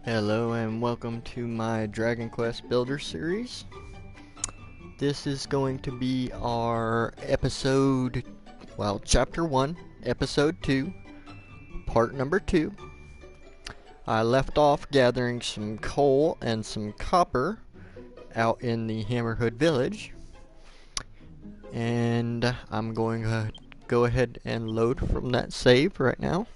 Hello and welcome to my Dragon Quest Builder series. This is going to be our chapter 1, episode 2, part number 2. I left off gathering some coal and some copper out in the Hammerhood village. And I'm going to go ahead and load from that save right now.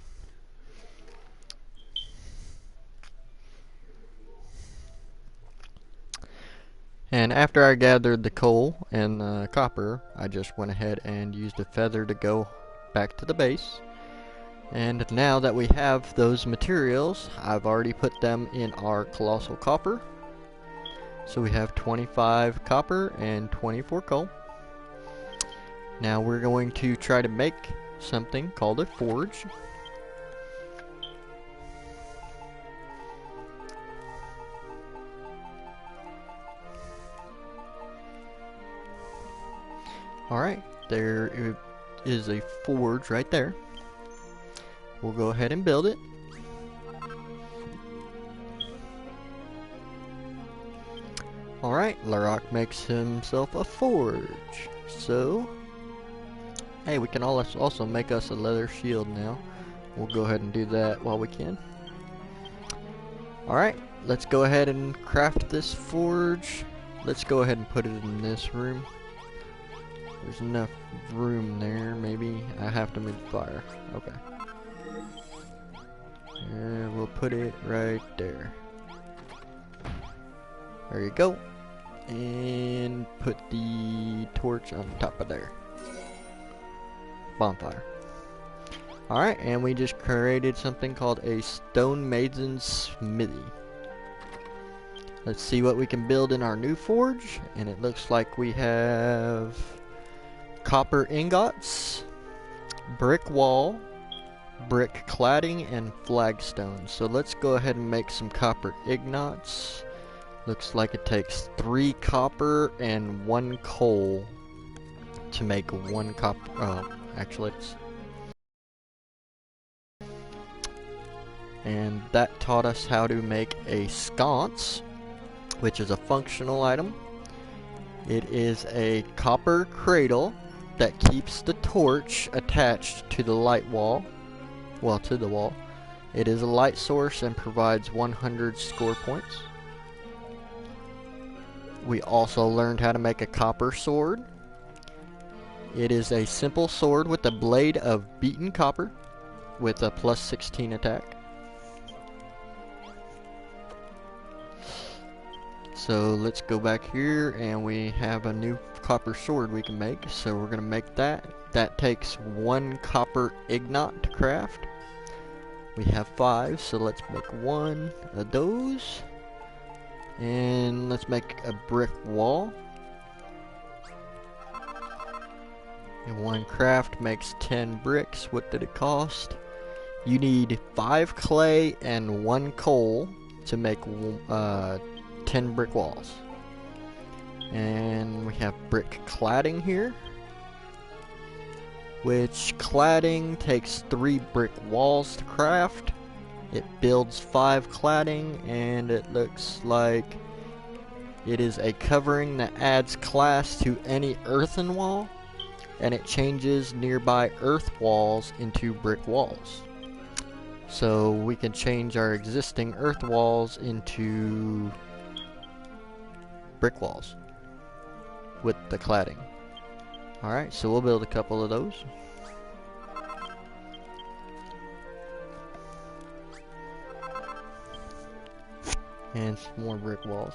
And after I gathered the coal and the copper, I just went ahead and used a feather to go back to the base. And now that we have those materials, I've already put them in our colossal copper. So we have 25 copper and 24 coal. Now we're going to try to make something called a forge. Alright, there is a forge right there. We'll go ahead and build it. Alright, Larok makes himself a forge. So, hey, we can also make us a leather shield now. We'll go ahead and do that while we can. Alright, let's go ahead and craft this forge. Let's go ahead and put it in this room. There's enough room there, maybe. I have to move the fire. Okay. And we'll put it right there. There you go. And put the torch on top of there. Bonfire. Alright, and we just created something called a stone mason smithy. Let's see what we can build in our new forge. And it looks like we have copper ingots, brick wall, brick cladding, and flagstone. So let's go ahead and make some copper ingots. Looks like it takes 3 copper and 1 coal to make 1 copper. Oh, actually it's... And that taught us how to make a sconce, which is a functional item. It is a copper cradle that keeps the torch attached to the light wall. Well, to the wall. It is a light source and provides 100 score points. We also learned how to make a copper sword. It is a simple sword with a blade of beaten copper with a plus 16 attack. So let's go back here and we have a new copper sword we can make. So we're gonna make that. That takes 1 copper ingot to craft. We have 5, so let's make 1 of those. And let's make a brick wall. And 1 craft makes 10 bricks. What did it cost? You need 5 clay and 1 coal to make 10 brick walls. And we have brick cladding here, which cladding takes 3 brick walls to craft. It builds 5 cladding, and it looks like it is a covering that adds class to any earthen wall, and it changes nearby earth walls into brick walls. So we can change our existing earth walls into brick walls with the cladding. Alright, so we'll build a couple of those. And some more brick walls.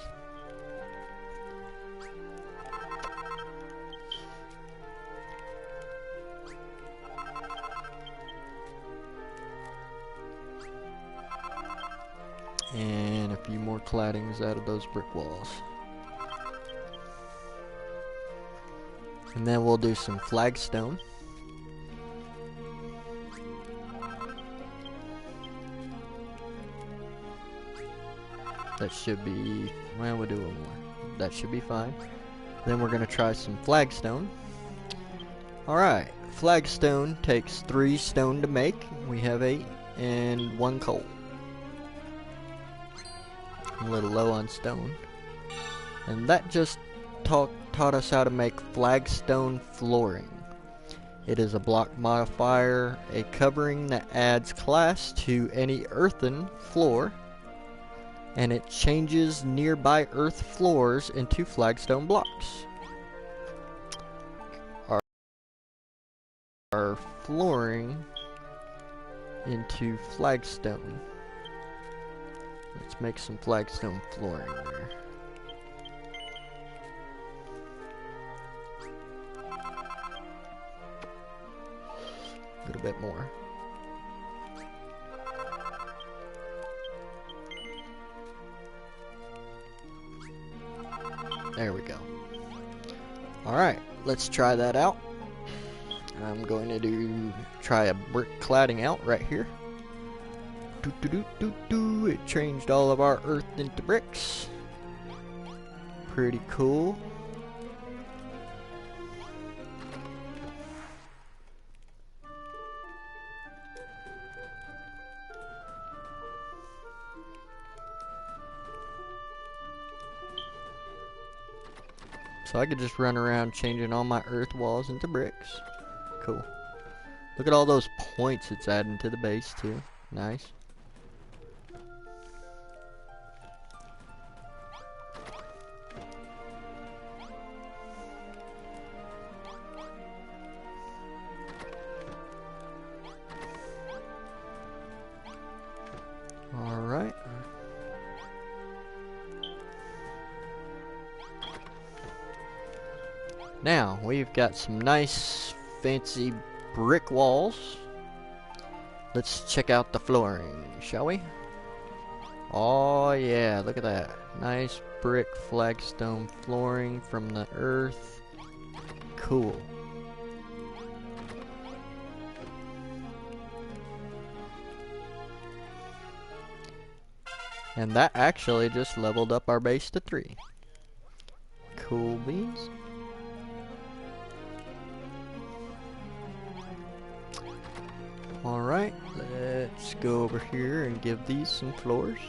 And a few more claddings out of those brick walls. And then we'll do some flagstone. That should be, well, we'll do 1 more. That should be fine. Then we're gonna try some flagstone. Alright, flagstone takes 3 stone to make. We have 8 and 1 coal. I'm a little low on stone. And that just taught us how to make flagstone flooring. It is a block modifier, a covering that adds class to any earthen floor, and it changes nearby earth floors into flagstone blocks. Our flooring into flagstone. Let's make some flagstone flooring there. A little bit more. There we go. Alright, let's try that out. I'm going to try a brick cladding out right here. It changed all of our earth into bricks. Pretty cool. So I could just run around changing all my earth walls into bricks. Cool. Look at all those points it's adding to the base too. Nice. Alright. Now, we've got some nice, fancy brick walls. Let's check out the flooring, shall we? Oh yeah, look at that. Nice brick flagstone flooring from the earth. Cool. And that actually just leveled up our base to 3. Cool beans. Alright, let's go over here and give these some floors.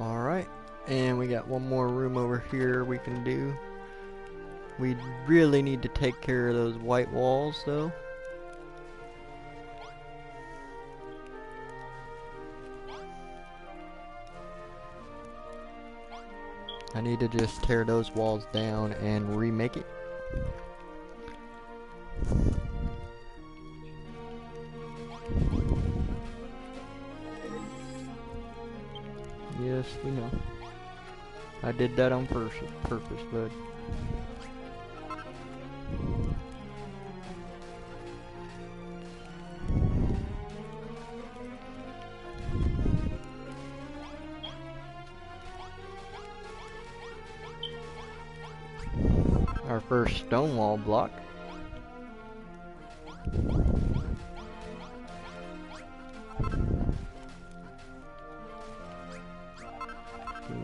Alright, and we got one more room over here we can do. We really need to take care of those white walls though. I need to just tear those walls down and remake it. Yes, we know. I did that on purpose, bud. Our first stone wall block.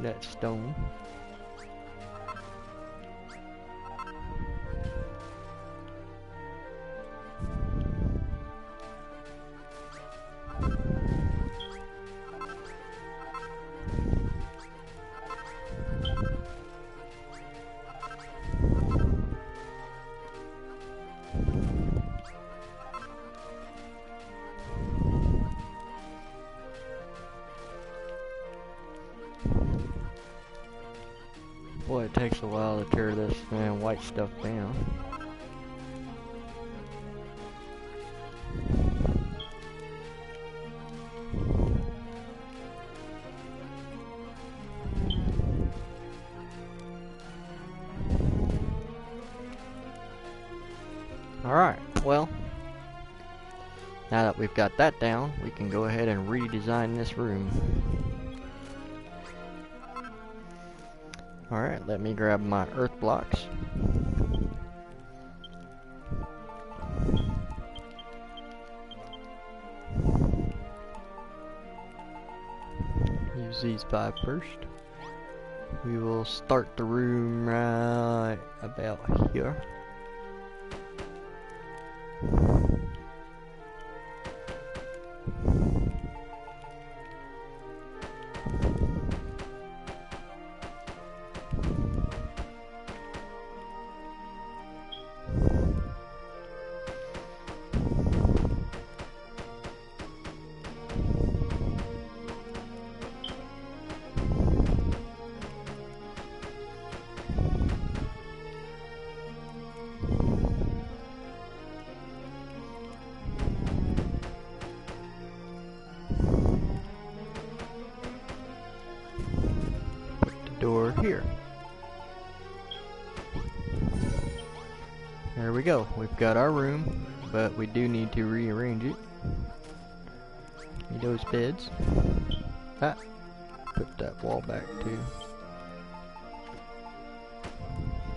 That stone. Boy, it takes a while to tear this white stuff down. Alright, well, now that we've got that down, we can go ahead and redesign this room. Alright, let me grab my earth blocks. use these 5 first. We will start the room right about here. Door here. There we go. We've got our room, but we do need to rearrange it. Give me those beds. Ah, put that wall back too.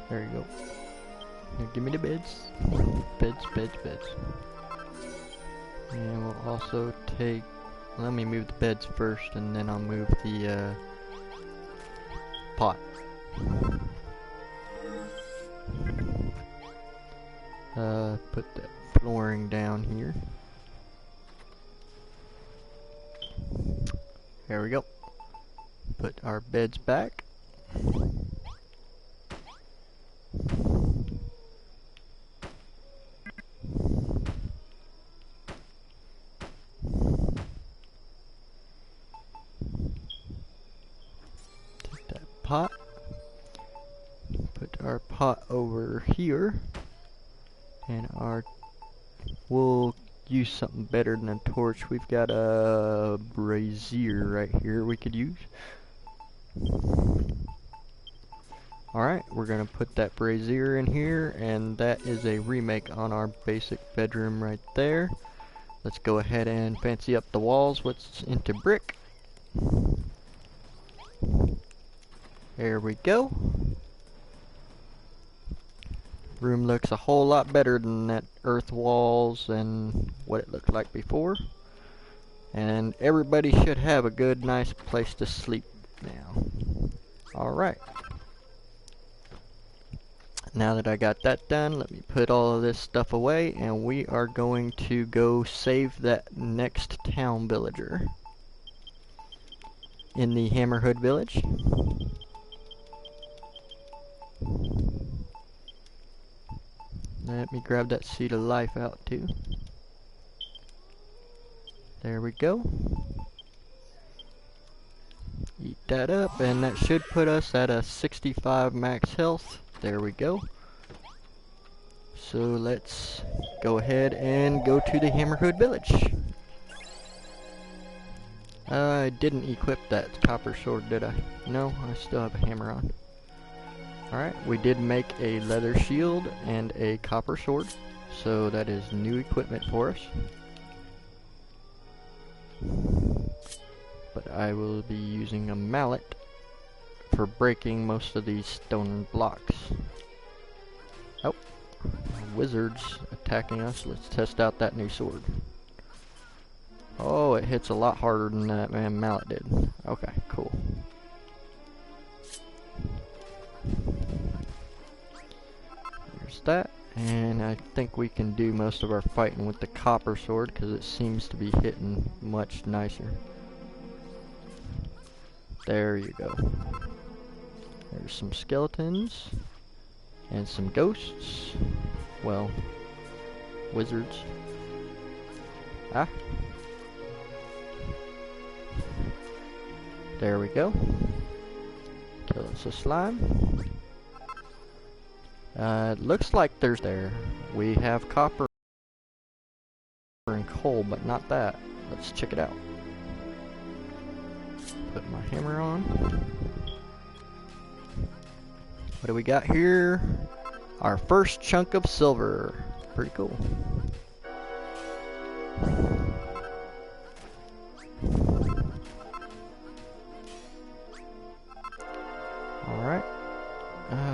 There you go. Now give me the beds. Beds, beds, beds. And we'll also take... Let me move the beds first, and then I'll move the pot. Put that flooring down here. There we go. Put our beds back. Take that pot. Put our pot over here. And we'll use something better than a torch. We've got a brazier right here we could use. Alright, we're gonna put that brazier in here, and that is a remake on our basic bedroom right there. Let's go ahead and fancy up the walls. What's into brick? There we go. Room looks a whole lot better than that earth walls and what it looked like before. And everybody should have a good, nice place to sleep now. Alright. Now that I got that done, let me put all of this stuff away, and we are going to go save that next town villager in the Hammerhood village. Let me grab that seed of life out too. There we go. Eat that up, and that should put us at a 65 max health. There we go. So let's go ahead and go to the Hammerhood village. I didn't equip that copper sword, did I? No, I still have a hammer on. Alright, we did make a leather shield and a copper sword, so that is new equipment for us. But I will be using a mallet for breaking most of these stone blocks. Oh, wizards attacking us. Let's test out that new sword. Oh, it hits a lot harder than that mallet did. Okay, cool. That, and I think we can do most of our fighting with the copper sword because it seems to be hitting much nicer. There you go. There's some skeletons and some ghosts. Well, wizards. Ah. There we go. Kill us a slime. It looks like we have copper and coal, but not that. Let's check it out. Put my hammer on. What do we got here? Our first chunk of silver. Pretty cool. Alright.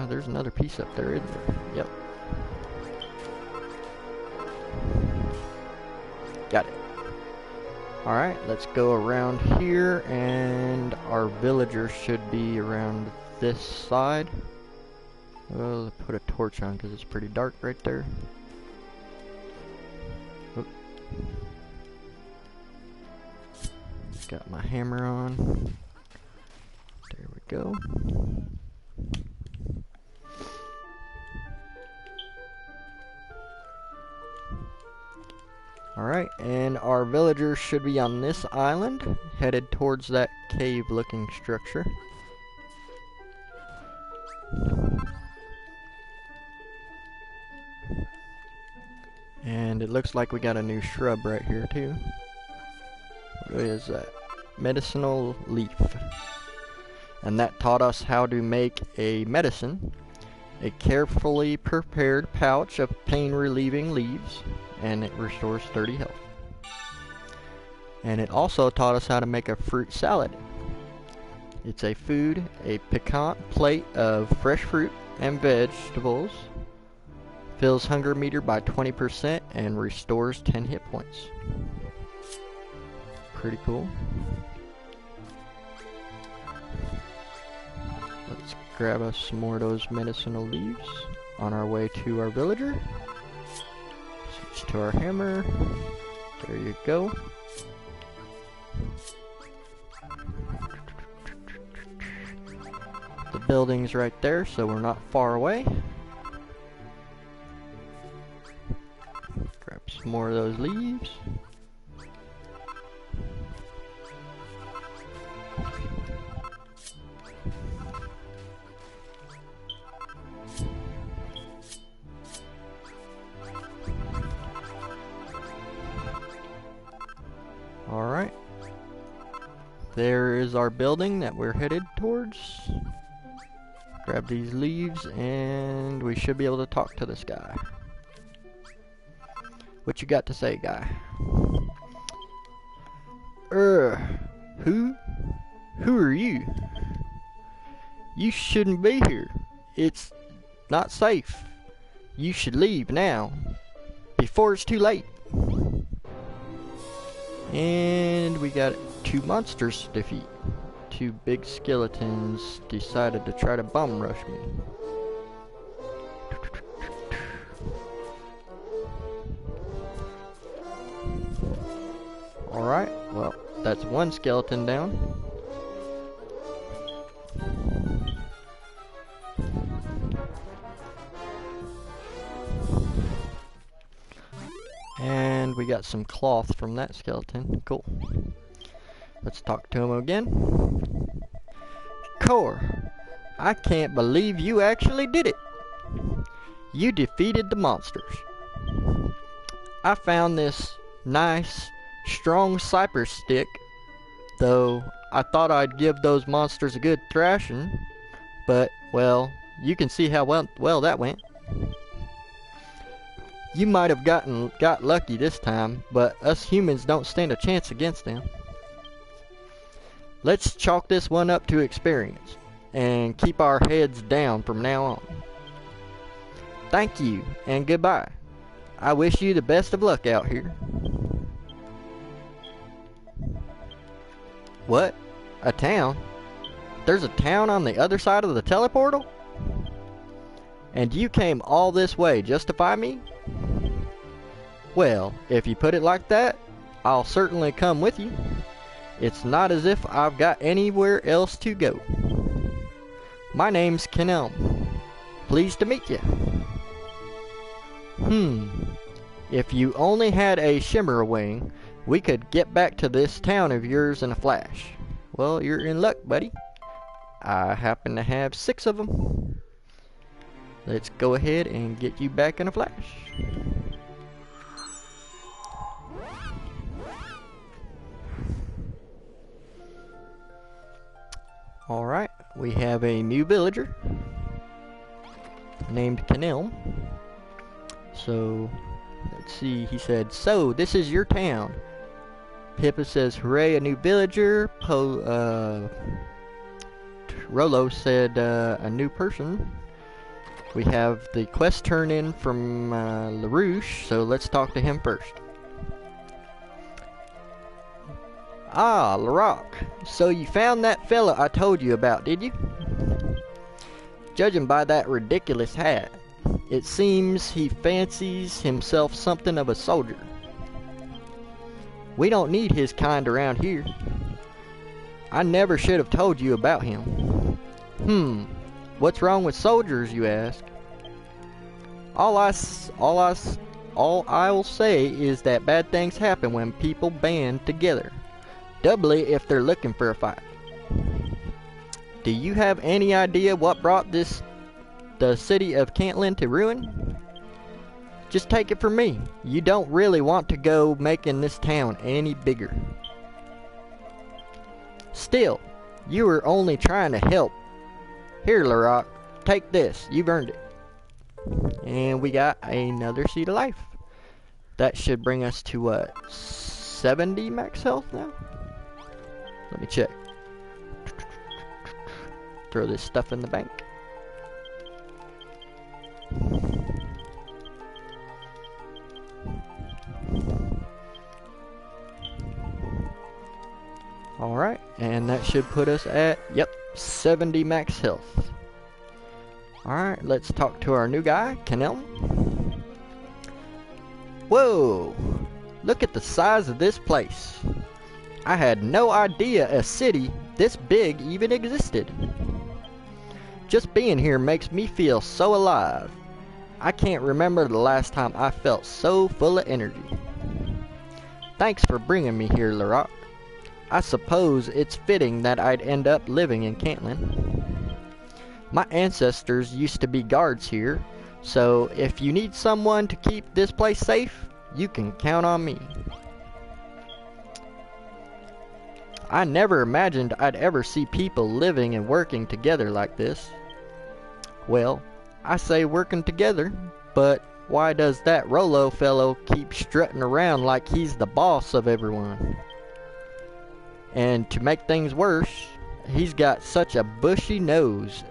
There's another piece up there, isn't there? Yep. Got it. Alright, let's go around here, and our villagers should be around this side. Well, put a torch on because it's pretty dark right there. Oop. Got my hammer on. There we go. Alright, and our villagers should be on this island, headed towards that cave-looking structure. And it looks like we got a new shrub right here too. What is that? Medicinal leaf. And that taught us how to make a medicine. A carefully prepared pouch of pain-relieving leaves, and it restores 30 health. And it also taught us how to make a fruit salad. It's a food, a piquant plate of fresh fruit and vegetables, fills hunger meter by 20% and restores 10 hit points. Pretty cool. Let's grab us some more of those medicinal leaves on our way to our villager. Switch to our hammer. There you go. The building's right there, so we're not far away. Grab some more of those leaves. Alright. There is our building that we're headed towards. Grab these leaves and we should be able to talk to this guy. What you got to say, guy? Who? Who are you? You shouldn't be here. It's not safe. You should leave now, before it's too late. And we got 2 monsters to defeat. 2 big skeletons decided to try to bum rush me. Alright, well, that's 1 skeleton down. And we got some cloth from that skeleton. Cool. Let's talk to him again. Core, I can't believe you actually did it. You defeated the monsters. I found this nice, strong cypress stick, though I thought I'd give those monsters a good thrashing, but, well, you can see how well that went. You might have got lucky this time, but us humans don't stand a chance against them. Let's chalk this one up to experience, and keep our heads down from now on. Thank you, and goodbye. I wish you the best of luck out here. What? A town? There's a town on the other side of the teleportal? And you came all this way just to find me? Well, if you put it like that, I'll certainly come with you. It's not as if I've got anywhere else to go. My name's Kenelm. Pleased to meet you. If you only had a shimmer wing, we could get back to this town of yours in a flash. Well, you're in luck, buddy. I happen to have 6 of them. Let's go ahead and get you back in a flash. Alright, we have a new villager named Kenelm. So, let's see, he said, so, this is your town. Pippa says, hooray, a new villager. Rolo said, a new person. We have the quest turn in from LaRouche, so let's talk to him first. Ah, Larock. So you found that fella I told you about, did you? Judging by that ridiculous hat, it seems he fancies himself something of a soldier. We don't need his kind around here. I never should have told you about him. What's wrong with soldiers, you ask? All I'll say is that bad things happen when people band together, doubly if they're looking for a fight. Do you have any idea what brought the city of Cantlin to ruin? Just take it from me, you don't really want to go making this town any bigger. Still, you were only trying to help. Here, Larock, take this, you've earned it. And we got another seed of life. That should bring us to what, 70 max health now? Let me check. Throw this stuff in the bank. Alright, and that should put us at, yep, 70 max health. Alright, let's talk to our new guy, Canel. Whoa! Look at the size of this place. I had no idea a city this big even existed. Just being here makes me feel so alive. I can't remember the last time I felt so full of energy. Thanks for bringing me here, Larock. I suppose it's fitting that I'd end up living in Cantlin. My ancestors used to be guards here, so if you need someone to keep this place safe, you can count on me. I never imagined I'd ever see people living and working together like this. Well, I say working together, but why does that Rollo fellow keep strutting around like he's the boss of everyone? And to make things worse, he's got such a bushy nose.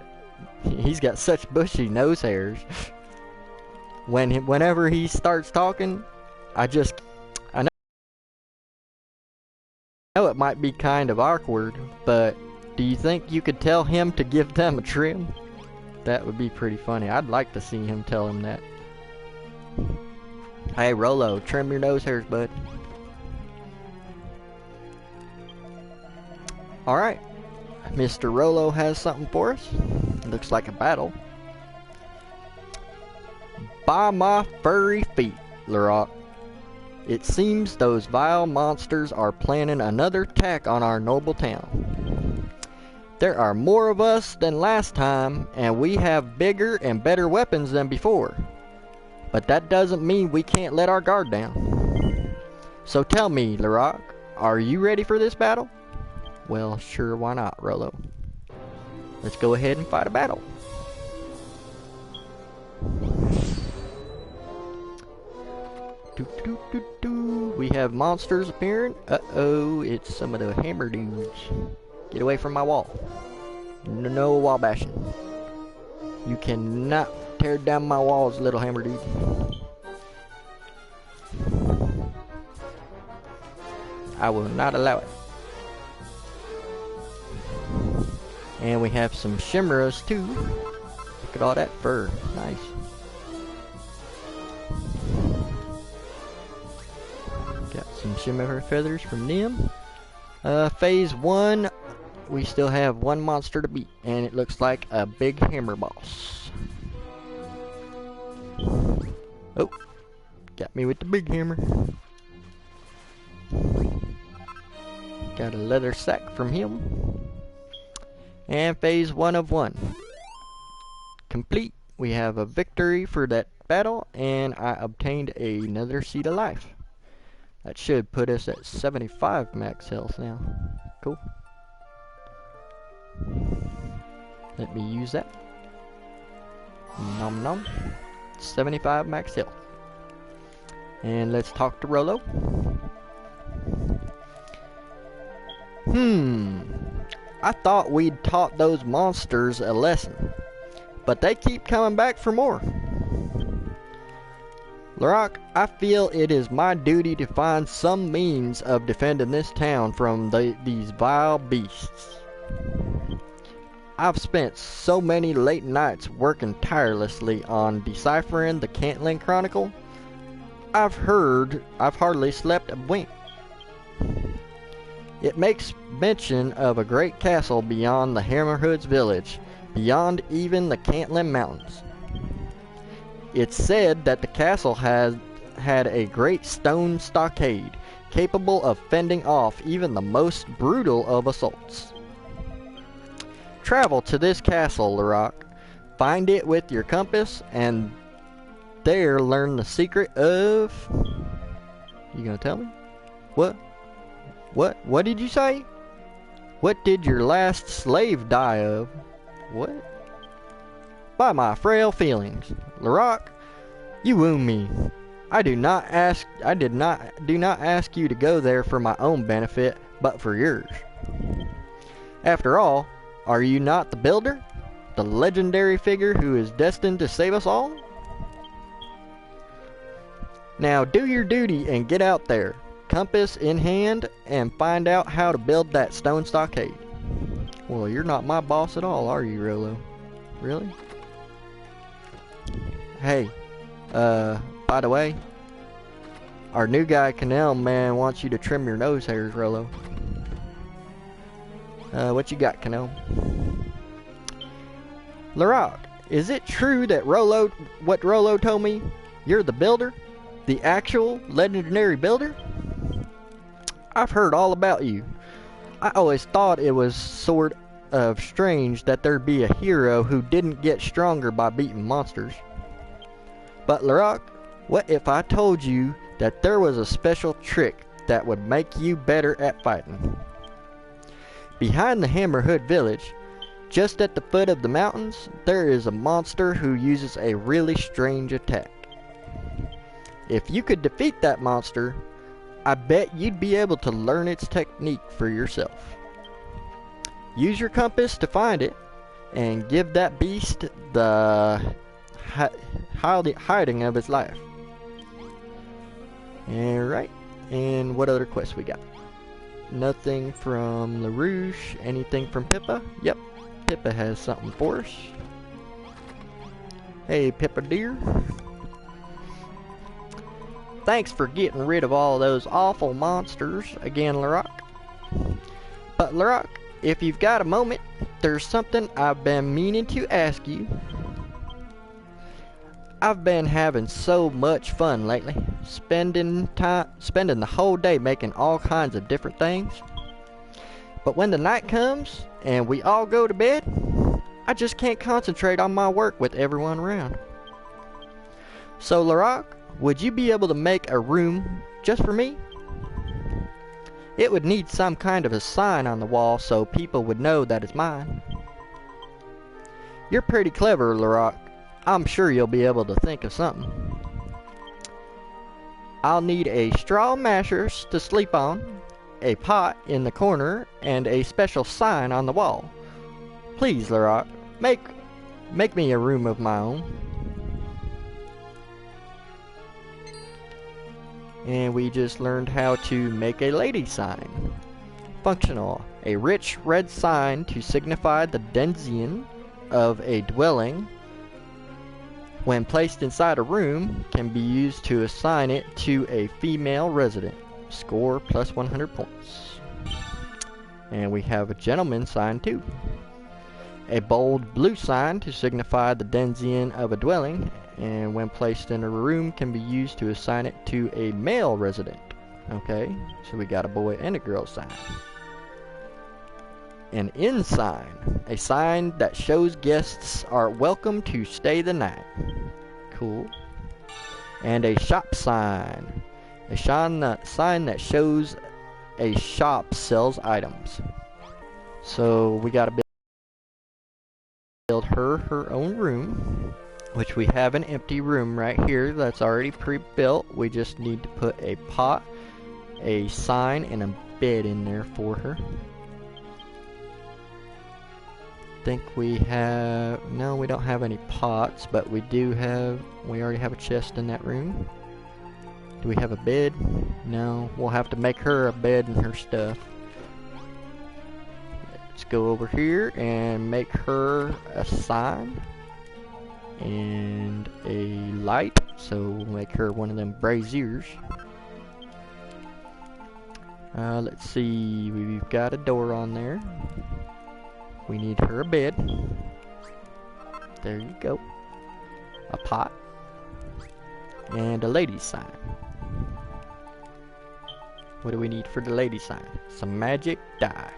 He's got such bushy nose hairs. Whenever he starts talking, I know it might be kind of awkward, but do you think you could tell him to give them a trim? That would be pretty funny. I'd like to see him tell him that. Hey Rollo, trim your nose hairs, bud. Alright, Mr. Rollo has something for us. Looks like a battle. By my furry feet, Larock. It seems those vile monsters are planning another attack on our noble town. There are more of us than last time, and we have bigger and better weapons than before. But that doesn't mean we can't let our guard down. So tell me, Larock, are you ready for this battle? Well, sure, why not, Rollo? Let's go ahead and fight a battle. We have monsters appearing. Uh-oh, it's some of the hammer dudes. Get away from my wall. No wall bashing. You cannot tear down my walls, little hammer dude. I will not allow it. And we have some chimeras too. Look at all that fur. Nice. Got some chimera feathers from them. Phase 1, we still have one monster to beat, and it looks like a big hammer boss. Oh, got me with the big hammer. Got a leather sack from him. And phase 1 of 1 complete. We have a victory for that battle, and I obtained another seed of life. That should put us at 75 max health now. Cool. Let me use that. Nom nom. 75 max health. And let's talk to Rollo. I thought we'd taught those monsters a lesson, but they keep coming back for more. Larock, I feel it is my duty to find some means of defending this town from these vile beasts. I've spent so many late nights working tirelessly on deciphering the Cantling Chronicle. I've hardly slept a wink. It makes mention of a great castle beyond the Hammerhood's village, beyond even the Cantling Mountains. It's said that the castle had a great stone stockade, capable of fending off even the most brutal of assaults. Travel to this castle, Larock. Find it with your compass, and there learn the secret of... You gonna tell me? What? What did you say? What did your last slave die of? What? By my frail feelings. Larock, you wound me. I do not ask you to go there for my own benefit, but for yours. After all, are you not the builder? The legendary figure who is destined to save us all? Now do your duty and get out there, compass in hand, and find out how to build that stone stockade. Well, you're not my boss at all, are you, Rolo? Really? Hey, by the way, our new guy, Canal Man, wants you to trim your nose hairs, Rolo. What you got, Canal? Larock, is it true that what Rolo told me? You're the builder? The actual legendary builder? I've heard all about you. I always thought it was sort of strange that there'd be a hero who didn't get stronger by beating monsters. But Larock, what if I told you that there was a special trick that would make you better at fighting? Behind the Hammerhood village, just at the foot of the mountains, there is a monster who uses a really strange attack. If you could defeat that monster, I bet you'd be able to learn its technique for yourself. Use your compass to find it, and give that beast the hiding of its life. Alright, and what other quests we got? Nothing from LaRouche. Anything from Pippa? Yep, Pippa has something for us. Hey, Pippa dear. Thanks for getting rid of all those awful monsters again, Larock. But Larock, if you've got a moment, there's something I've been meaning to ask you. I've been having so much fun lately, spending the whole day making all kinds of different things. But when the night comes and we all go to bed, I just can't concentrate on my work with everyone around. So Larock, would you be able to make a room just for me? It would need some kind of a sign on the wall so people would know that it's mine. You're pretty clever, Larock. I'm sure you'll be able to think of something. I'll need a straw mattress to sleep on, a pot in the corner, and a special sign on the wall. Please, Larock, make me a room of my own. And we just learned how to make a lady sign. Functional. A rich red sign to signify the denizens of a dwelling. When placed inside a room, can be used to assign it to a female resident. Score plus 100 points. And we have a gentleman sign too. A bold blue sign to signify the denizen of a dwelling, and when placed in a room can be used to assign it to a male resident. Okay, so we got a boy and a girl sign. An inn sign, a sign that shows guests are welcome to stay the night. Cool. And a shop sign, a sign that shows a shop sells items. So we gotta build her own room, which we have an empty room right here that's already pre-built. We just need to put a pot, a sign, and a bed in there for her. Think we have, no, we don't have any pots, but we already have a chest in that room. Do we have a bed? No, we'll have to make her a bed and her stuff. Let's go over here and make her a sign and a light. So we'll make her one of them braziers. Let's see, we've got a door on there. We need her a bed. There you go. A pot. And a lady sign. What do we need for the lady sign? Some magic dye.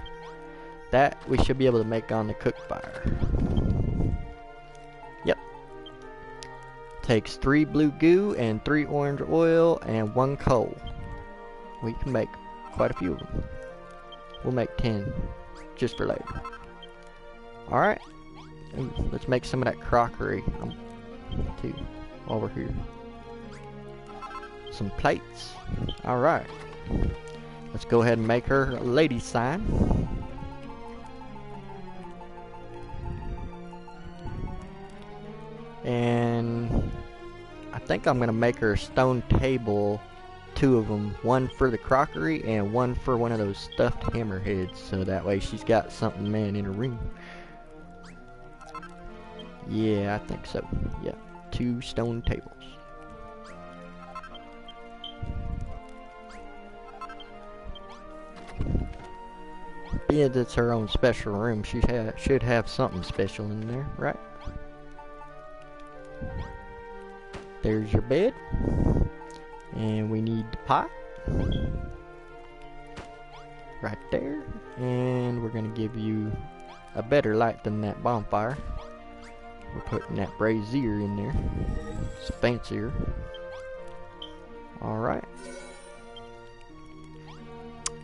That we should be able to make on the cook fire. Yep. Takes 3 blue goo and 3 orange oil and 1 coal. We can make quite a few of them. We'll make 10 just for later. Alright. Let's make some of that crockery too while we're here. Some plates. Alright. Let's go ahead and make her a lady sign. And I think I'm gonna make her a stone table, 2 of them, one for the crockery and one for one of those stuffed hammerheads, so that way she's got something, man, in her room. Yeah, I think so. Yeah, 2 stone tables. Being it's her own special room, she should have something special in there, right? There's your bed. And we need the pot. Right there. And we're going to give you a better light than that bonfire. We're putting that brazier in there. It's fancier. Alright.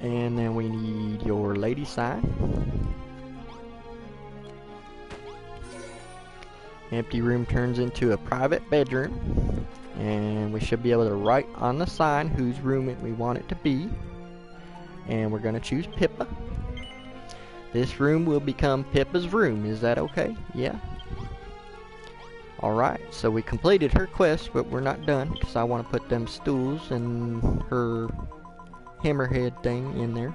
And then we need your lady sign. Empty room turns into a private bedroom. And we should be able to write on the sign whose room we want it to be. And we're going to choose Pippa. This room will become Pippa's room. Is that okay? Yeah. Alright, so we completed her quest, but we're not done, because I want to put them stools and her hammerhead thing in there.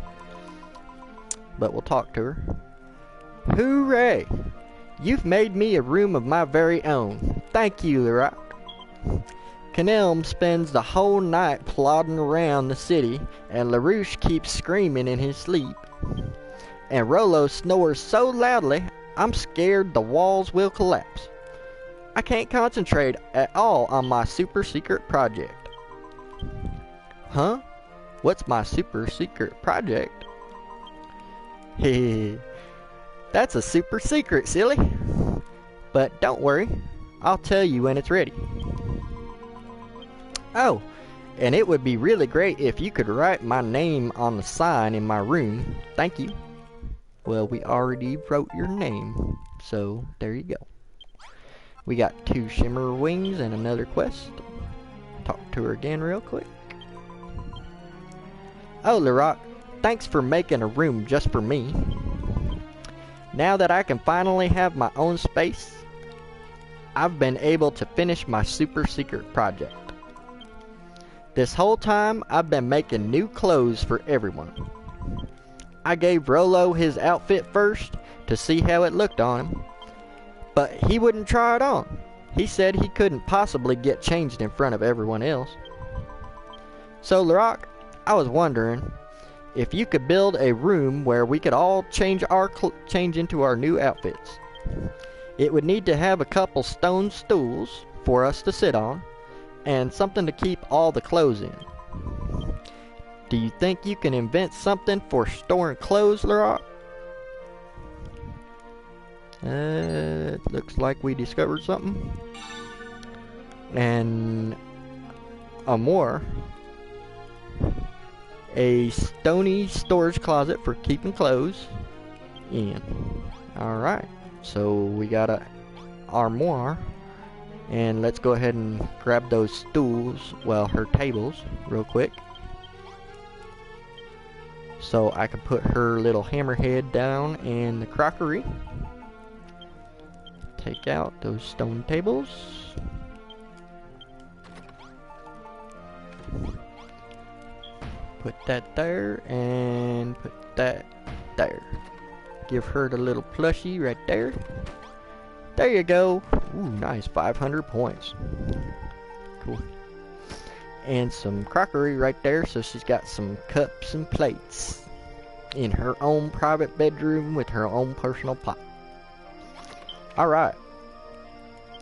But we'll talk to her. Hooray! You've made me a room of my very own. Thank you, Leroy. Canelm spends the whole night plodding around the city, and LaRouche keeps screaming in his sleep. And Rollo snores so loudly, I'm scared the walls will collapse. I can't concentrate at all on my super secret project. Huh? What's my super secret project? Hehe. That's a super secret, silly. But don't worry, I'll tell you when it's ready. Oh, and it would be really great if you could write my name on the sign in my room. Thank you. Well, we already wrote your name, so there you go. We got 2 shimmer wings and another quest. Talk to her again real quick. Oh, Leroy, thanks for making a room just for me. Now that I can finally have my own space, I've been able to finish my super secret project. This whole time, I've been making new clothes for everyone. I gave Rollo his outfit first to see how it looked on him, but he wouldn't try it on. He said he couldn't possibly get changed in front of everyone else. So, Leroy, I was wondering if you could build a room where we could all change into our new outfits. It would need to have a couple stone stools for us to sit on, and something to keep all the clothes in. Do you think you can invent something for storing clothes, Leroy? It looks like we discovered something. And more. A stony storage closet for keeping clothes in. Alright, so we got a armoire. And let's go ahead and grab those stools, well, her tables, real quick. So I can put her little hammerhead down and the crockery. Take out those stone tables. Put that there, and put that there. Give her the little plushie right there. There you go. Ooh, nice. 500 points. Cool. And some crockery right there, so she's got some cups and plates in her own private bedroom with her own personal pot. Alright.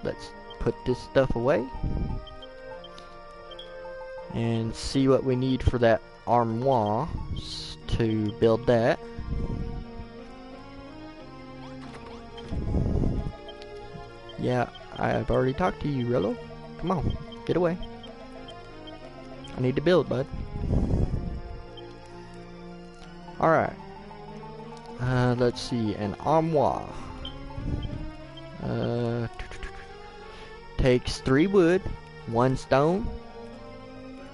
Let's put this stuff away. And see what we need for that armoire to build that. Yeah, I've already talked to you, Rillo. Come on, get away. I need to build, bud. Alright. Let's see, an armoire. Takes 3 wood, 1 stone,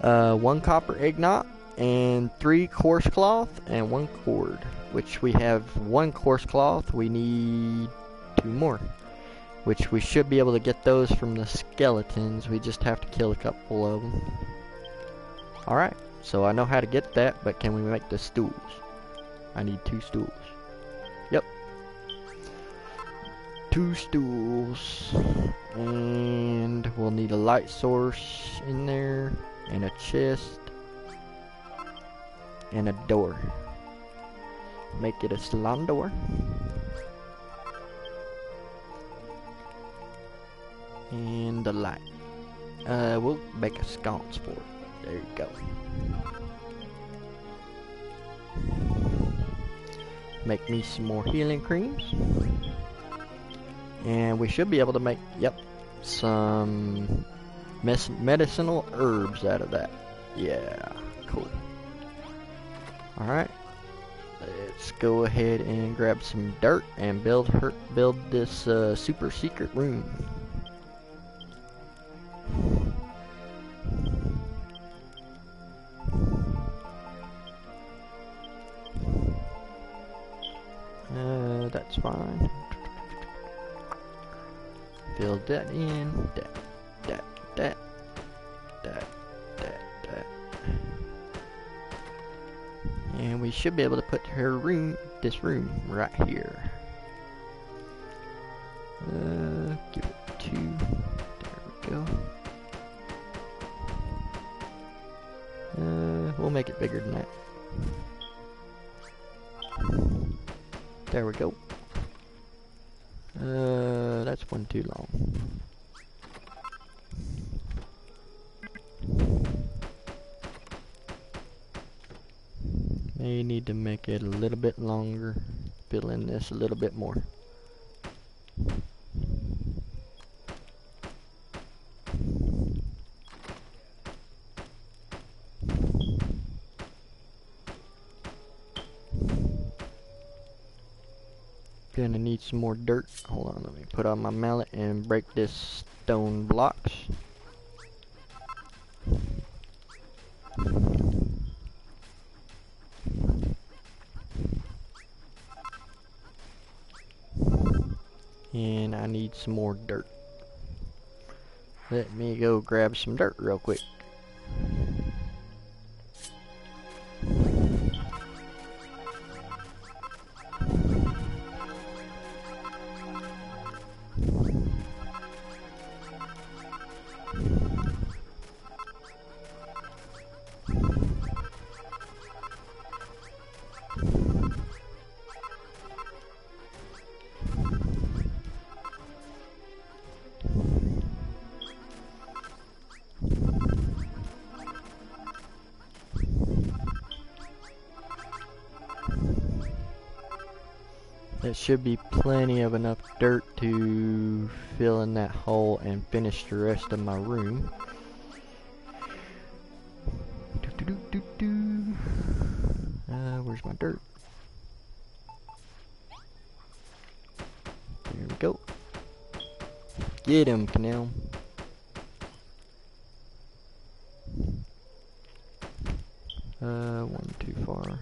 1 copper ignot, and 3 coarse cloth, and 1 cord. Which we have 1 coarse cloth, we need 2 more. Which we should be able to get those from the skeletons, we just have to kill a couple of them. Alright, so I know how to get that, but can we make the stools? I need 2 stools. Yep. 2 stools. And we'll need a light source in there, and a chest, and a door. Make it a salon door. And the light. We'll make a sconce for it. There you go. Make me some more healing creams. And we should be able to make, yep, some medicinal herbs out of that. Yeah, cool. Alright. Let's go ahead and grab some dirt and build this super secret room. That's fine. Fill that in. That. And we should be able to put this room right here. Give it 2. There we go. We'll make it bigger than that. There we go. That's one too long. May need to make it a little bit longer. Fill in this a little bit more. Gonna need some more dirt. Hold on, let me put on my mallet and break this stone blocks. And I need some more dirt. Let me go grab some dirt real quick. There should be plenty of enough dirt to fill in that hole and finish the rest of my room. Where's my dirt? There we go. Get him, Canal. One too far.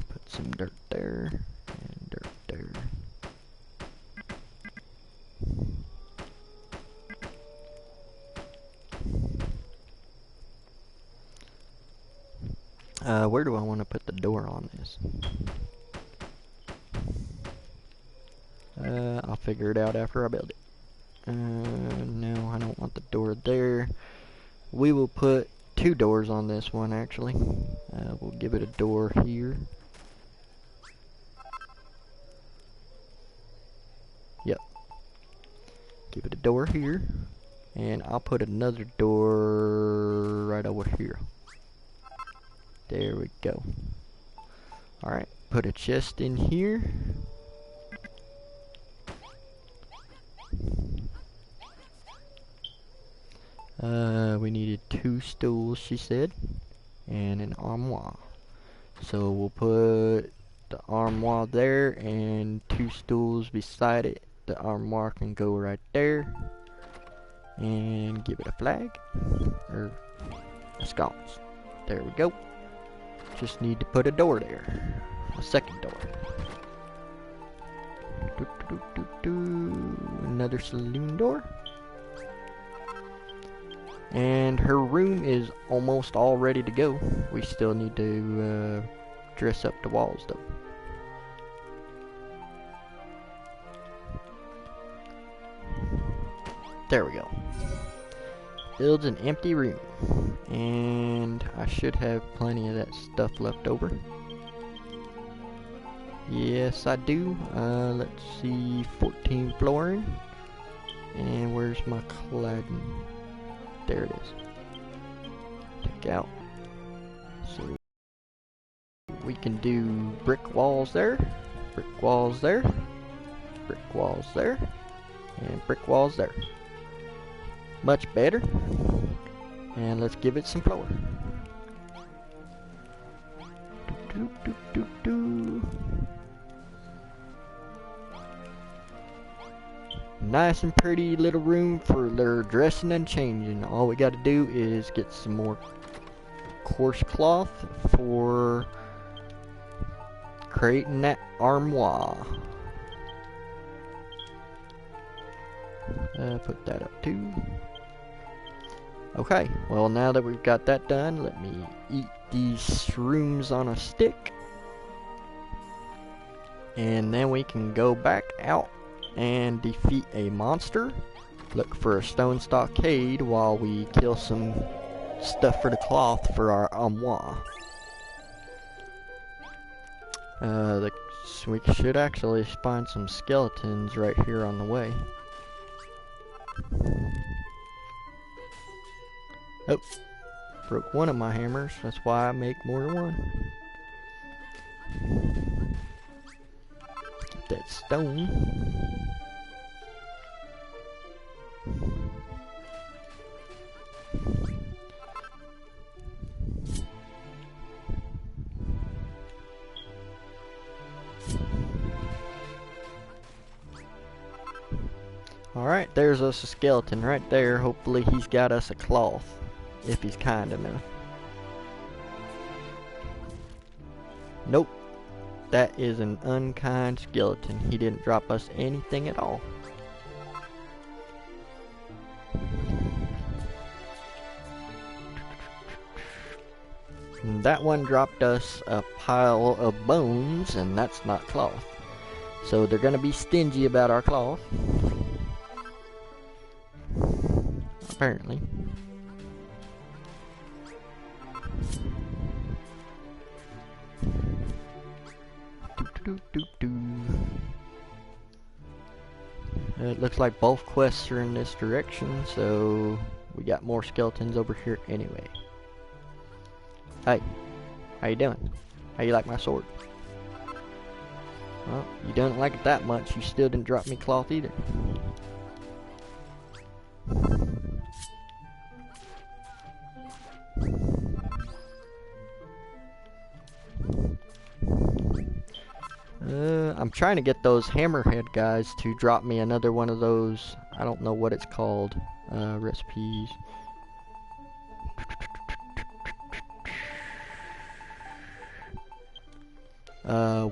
Put some dirt there, and dirt there. Where do I want to put the door on this? I'll figure it out after I build it. No, I don't want the door there. We will put 2 doors on this one, actually. We'll give it a door here. Yep. Give it a door here. And I'll put another door right over here. There we go. Alright, put a chest in here. We needed 2 stools, she said, and an armoire. So we'll put the armoire there and 2 stools beside it. The armoire can go right there. And give it a flag, or a sconce. There we go. Just need to put a door there. A second door. Another saloon door. And her room is almost all ready to go. We still need to dress up the walls though. There we go. Builds an empty room. And I should have plenty of that stuff left over. Yes, I do. Let's see, 14 flooring. And where's my cladding? There it is. Take out. So we can do brick walls there, brick walls there, brick walls there, and brick walls there. Much better. And let's give it some floor. Nice and pretty little room for their dressing and changing. All we got to do is get some more coarse cloth for creating that armoire. Put that up too. Okay, well now that we've got that done, let me eat these shrooms on a stick. And then we can go back out and defeat a monster. Look for a stone stockade while we kill some stuff for the cloth for our armoire. We should actually find some skeletons right here on the way. Oh, broke one of my hammers. That's why I make more than one. Get that stone. Alright, there's us a skeleton right there. Hopefully he's got us a cloth, if he's kind enough. Nope. That is an unkind skeleton. He didn't drop us anything at all. And that one dropped us a pile of bones, and that's not cloth. So they're gonna be stingy about our cloth. Apparently. It looks like both quests are in this direction, so we got more skeletons over here anyway. Hey, how you doing? How you like my sword? Well, you don't like it that much. You still didn't drop me cloth either. I'm trying to get those hammerhead guys to drop me another one of those. I don't know what it's called. Recipes.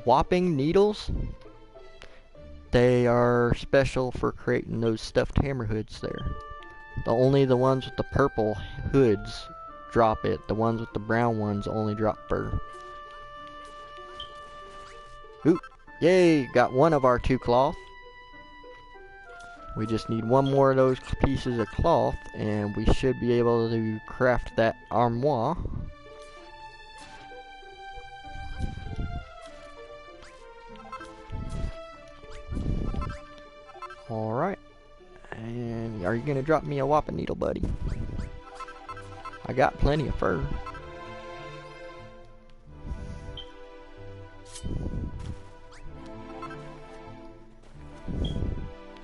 Whopping needles. They are special for creating those stuffed hammer hoods there. Only the ones with the purple hoods drop it. The ones with the brown ones only drop fur. Ooh, yay, got one of our 2 cloth. We just need one more of those pieces of cloth and we should be able to craft that armoire. Alright. And are you gonna drop me a whopping needle, buddy? I got plenty of fur.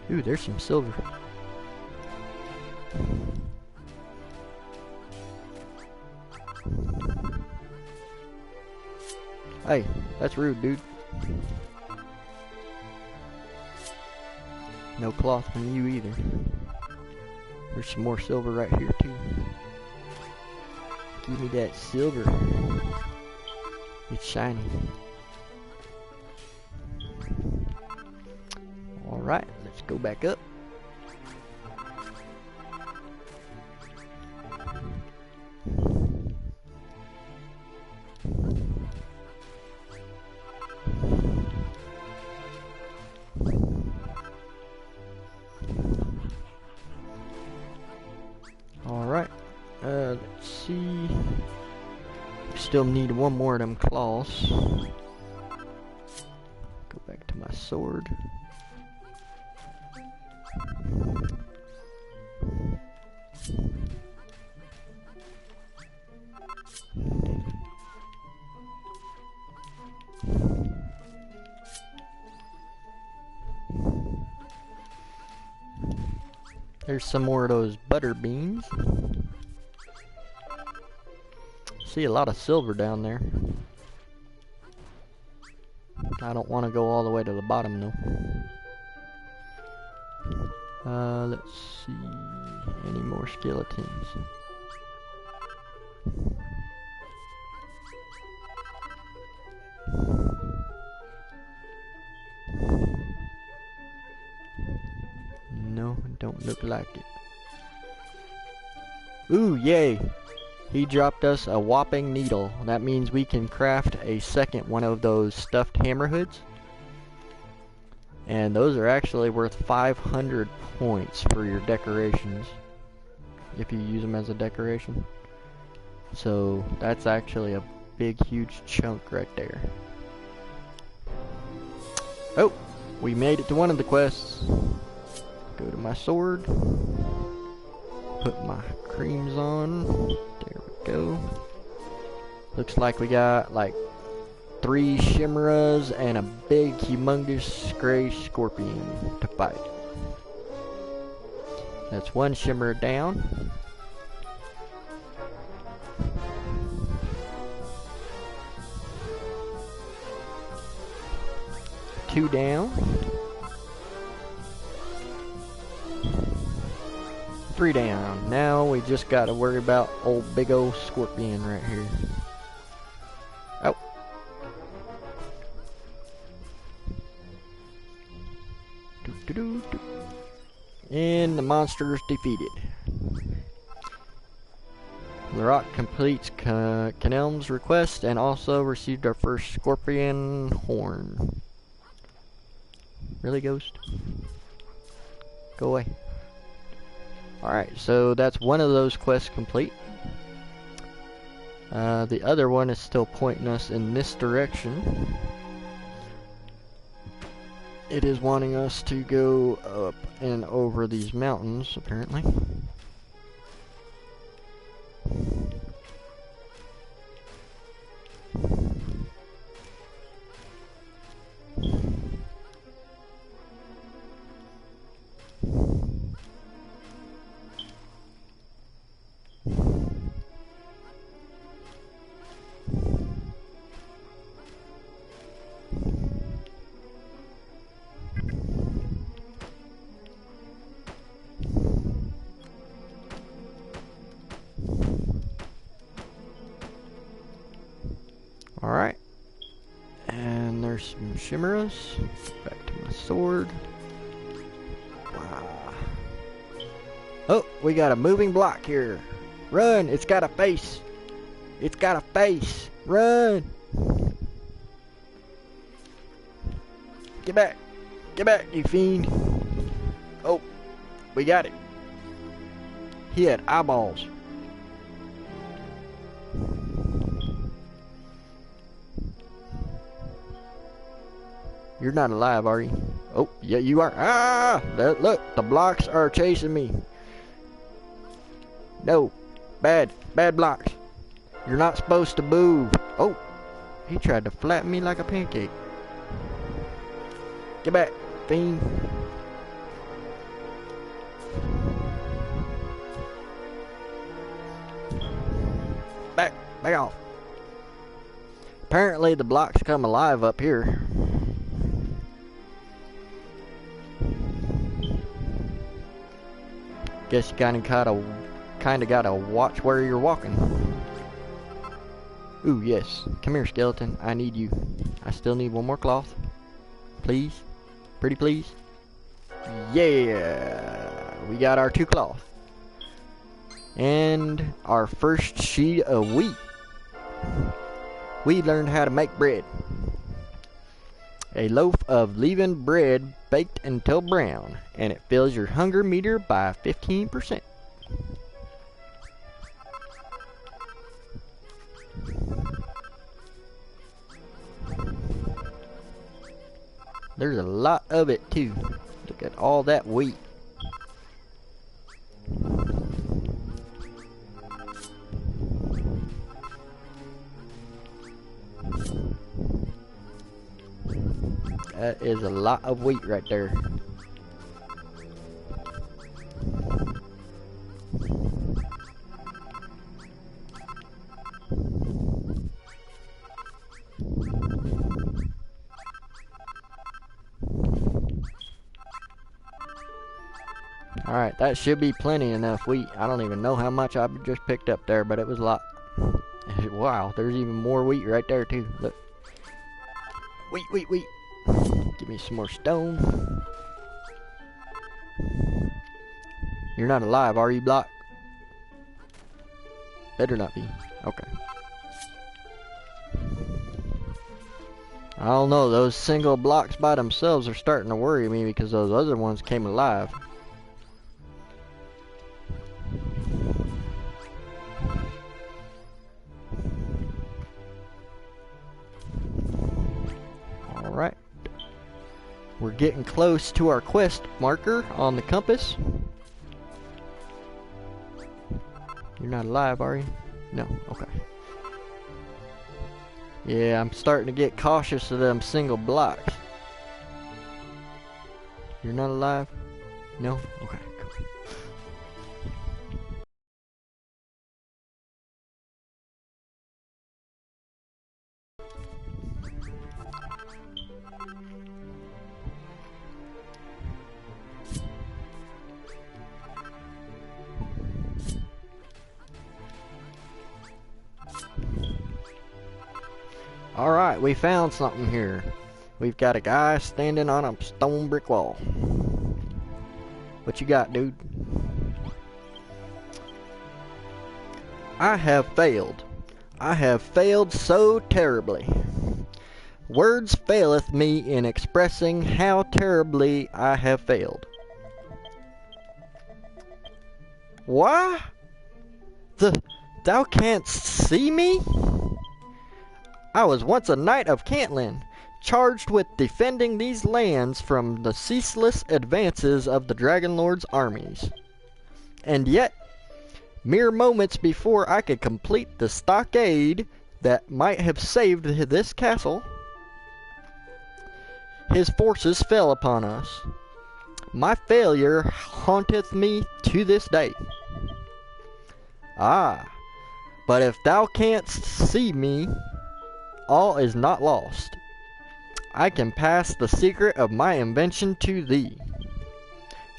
Ooh, there's some silver. Hey, that's rude, dude. No cloth from you either. There's some more silver right here too. Give me that silver. It's shiny. Alright, let's go back up. Alright, let's see. Still need one more of them claws. Go back to my sword. There's some more of those butter beans. See a lot of silver down there. I don't want to go all the way to the bottom though. Let's see. Any more skeletons? No, don't look like it. Ooh, yay! He dropped us a whopping needle. That means we can craft a second one of those stuffed hammer hoods. And those are actually worth 500 points for your decorations. If you use them as a decoration. So that's actually a big huge chunk right there. Oh! We made it to one of the quests. Go to my sword. Put my creams on. There we go. Looks like we got like 3 chimeras and a big humongous gray scorpion to fight. That's 1 chimera down. Two down. 3 down. Now we just gotta worry about old big old scorpion right here. Oh. And the monster is defeated. The rock completes Canelm's request and also received our first scorpion horn. Really, Ghost? Go away. Alright, so that's one of those quests complete. The other one is still pointing us in this direction. It is wanting us to go up and over these mountains, apparently. Alright, and there's some chimeras. Back to my sword. Wow. Oh, we got a moving block here. Run! It's got a face! It's got a face! Run! Get back! Get back, you fiend! Oh, we got it. He had eyeballs. You're not alive, are you? Oh, yeah, you are. Ah! Look, the blocks are chasing me. No. Bad blocks. You're not supposed to move. Oh, he tried to flatten me like a pancake. Get back, fiend. Back off. Apparently the blocks come alive up here. Guess you kinda gotta watch where you're walking. Ooh, yes. Come here, skeleton. I need you. I still need one more cloth. Please. Pretty please. Yeah. We got our 2 cloth. And our first sheet of wheat. We learned how to make bread. A loaf of leavened bread baked until brown, and it fills your hunger meter by 15%. There's a lot of it too. Look at all that wheat. That is a lot of wheat right there. Alright, that should be plenty enough wheat. I don't even know how much I just picked up there, but it was a lot. Wow, there's even more wheat right there too. Look. Wheat. Give me some more stone. You're not alive, are you, block? Better not be. Okay. I don't know, those single blocks by themselves are starting to worry me because those other ones came alive. Alright. We're getting close to our quest marker on the compass. You're not alive, are you? No, okay. Yeah, I'm starting to get cautious of them single blocks. You're not alive? No? Okay, cool. Alright, we found something here. We've got a guy standing on a stone brick wall. What you got, dude? I have failed. I have failed so terribly. Words faileth me in expressing how terribly I have failed. Why? Thou canst see me? I was once a knight of Cantlin, charged with defending these lands from the ceaseless advances of the Dragon Lord's armies. And yet, mere moments before I could complete the stockade that might have saved this castle, his forces fell upon us. My failure haunteth me to this day. Ah, but if thou canst see me, all is not lost. I can pass the secret of my invention to thee.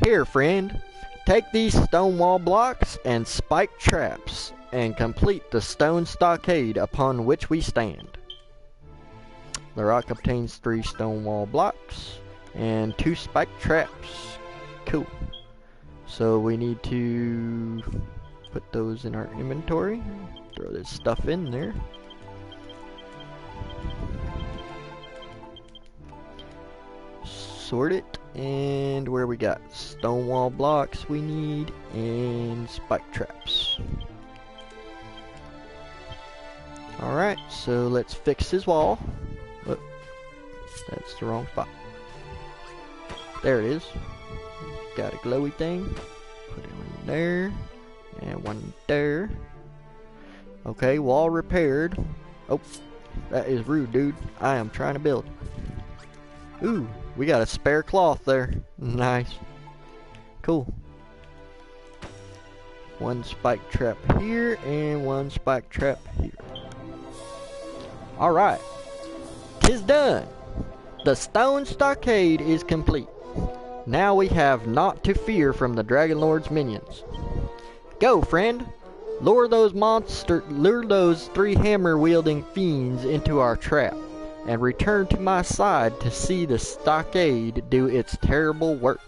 Here, friend, take these stone wall blocks and spike traps, and complete the stone stockade upon which we stand. The rock obtains 3 stone wall blocks and 2 spike traps. Cool. So we need to put those in our inventory. Throw this stuff in there. Sort it, and where we got stone wall blocks we need, and spike traps. Alright, so let's fix his wall. Whoop, that's the wrong spot. There it is. Got a glowy thing. Put it one there, and one there. Okay, wall repaired. Oh, that is rude, dude. I am trying to build. Ooh, we got a spare cloth there. Nice. Cool. One spike trap here, and one spike trap here. Alright. 'Tis done. The stone stockade is complete. Now we have naught to fear from the Dragon Lord's minions. Go, friend. Lure those three hammer-wielding fiends into our trap, and return to my side to see the stockade do its terrible work.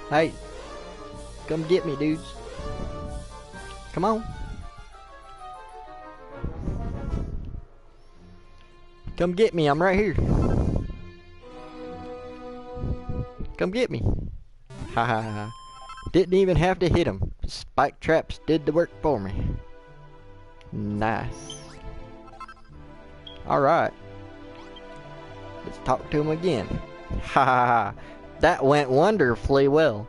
Hey, come get me, dudes. Come on. Come get me, I'm right here. Come get me. Ha ha ha. Didn't even have to hit him. Spike traps did the work for me. Nice. Alright. Let's talk to him again. Ha ha ha. That went wonderfully well.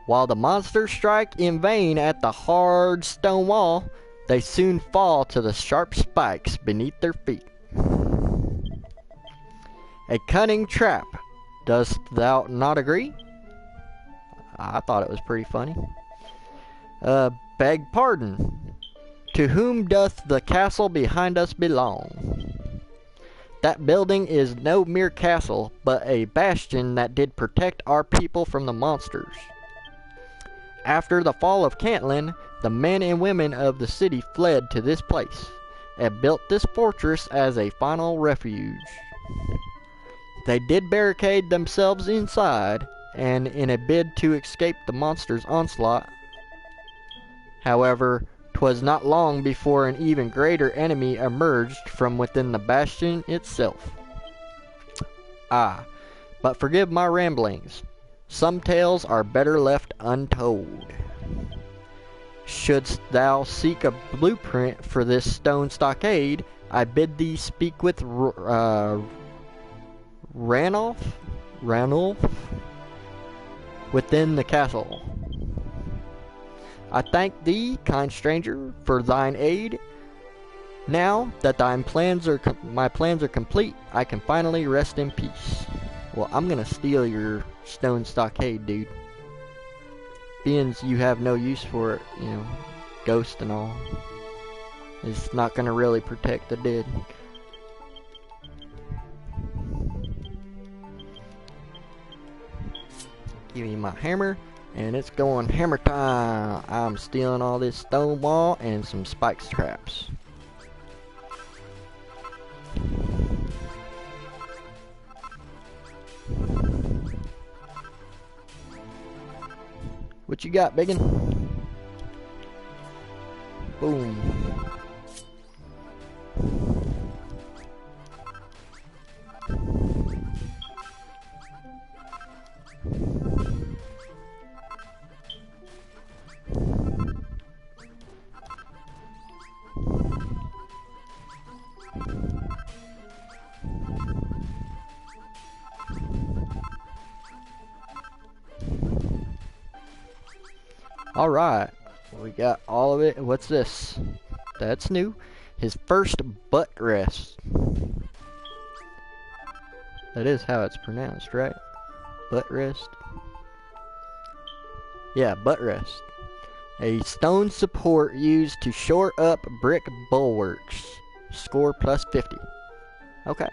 While the monsters strike in vain at the hard stone wall, they soon fall to the sharp spikes beneath their feet. A cunning trap, dost thou not agree? I thought it was pretty funny. Beg pardon. To whom doth the castle behind us belong? That building is no mere castle, but a bastion that did protect our people from the monsters. After the fall of Cantlin, the men and women of the city fled to this place, and built this fortress as a final refuge. They did barricade themselves inside, and in a bid to escape the monsters' onslaught. However, 'twas not long before an even greater enemy emerged from within the bastion itself. Ah, but forgive my ramblings. Some tales are better left untold. Shouldst thou seek a blueprint for this stone stockade, I bid thee speak with Ranulf within the castle. I thank thee, kind stranger, for thine aid. Now that my plans are complete, I can finally rest in peace. Well, I'm gonna steal your stone stockade, dude. Being you have no use for it, you know, ghost and all. It's not gonna really protect the dead. Give me my hammer, and it's going hammer time. I'm stealing all this stone wall and some spike traps. What you got, biggin? Boom. Alright, we got all of it. What's this? That's new. His first butt rest. That is how it's pronounced, right? Butt rest? Yeah, butt rest. A stone support used to shore up brick bulwarks. Score plus 50. Okay.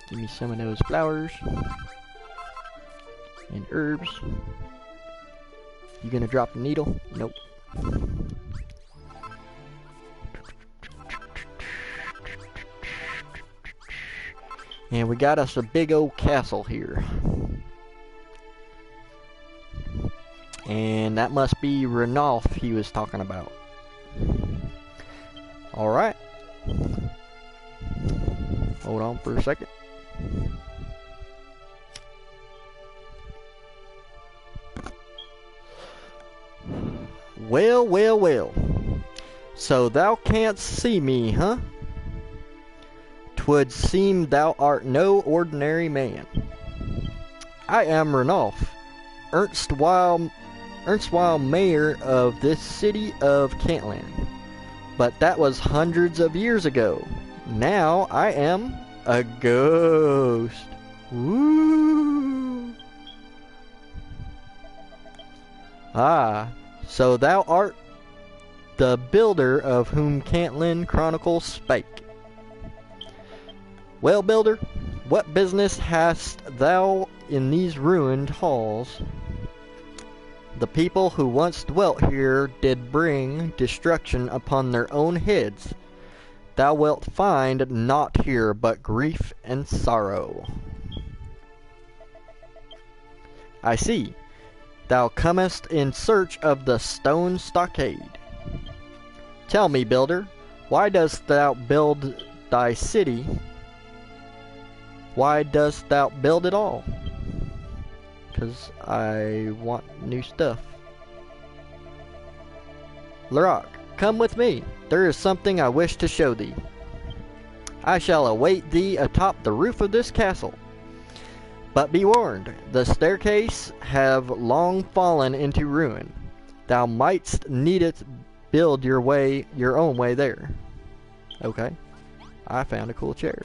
Give me some of those flowers. and herbs. You gonna drop the needle? Nope. And we got us a big old castle here. And that must be Ranulf he was talking about. Alright. Hold on for a second. Well, well, well. So thou canst see me, huh? 'Twould seem thou art no ordinary man. I am Ranulf, erstwhile mayor of this city of Cantland. But that was hundreds of years ago. Now I am a ghost. Woo! Ah, so thou art the builder of whom Cantland Chronicles spake. Well, builder, what business hast thou in these ruined halls? The people who once dwelt here did bring destruction upon their own heads. Thou wilt find naught here but grief and sorrow. I see. Thou comest in search of the stone stockade. Tell me, builder, why dost thou build thy city? Why dost thou build it all? 'Cause I want new stuff. Larock, come with me. There is something I wish to show thee. I shall await thee atop the roof of this castle. But be warned, the staircase have long fallen into ruin. Thou mightst need it build your own way there. Okay. I found a cool chair.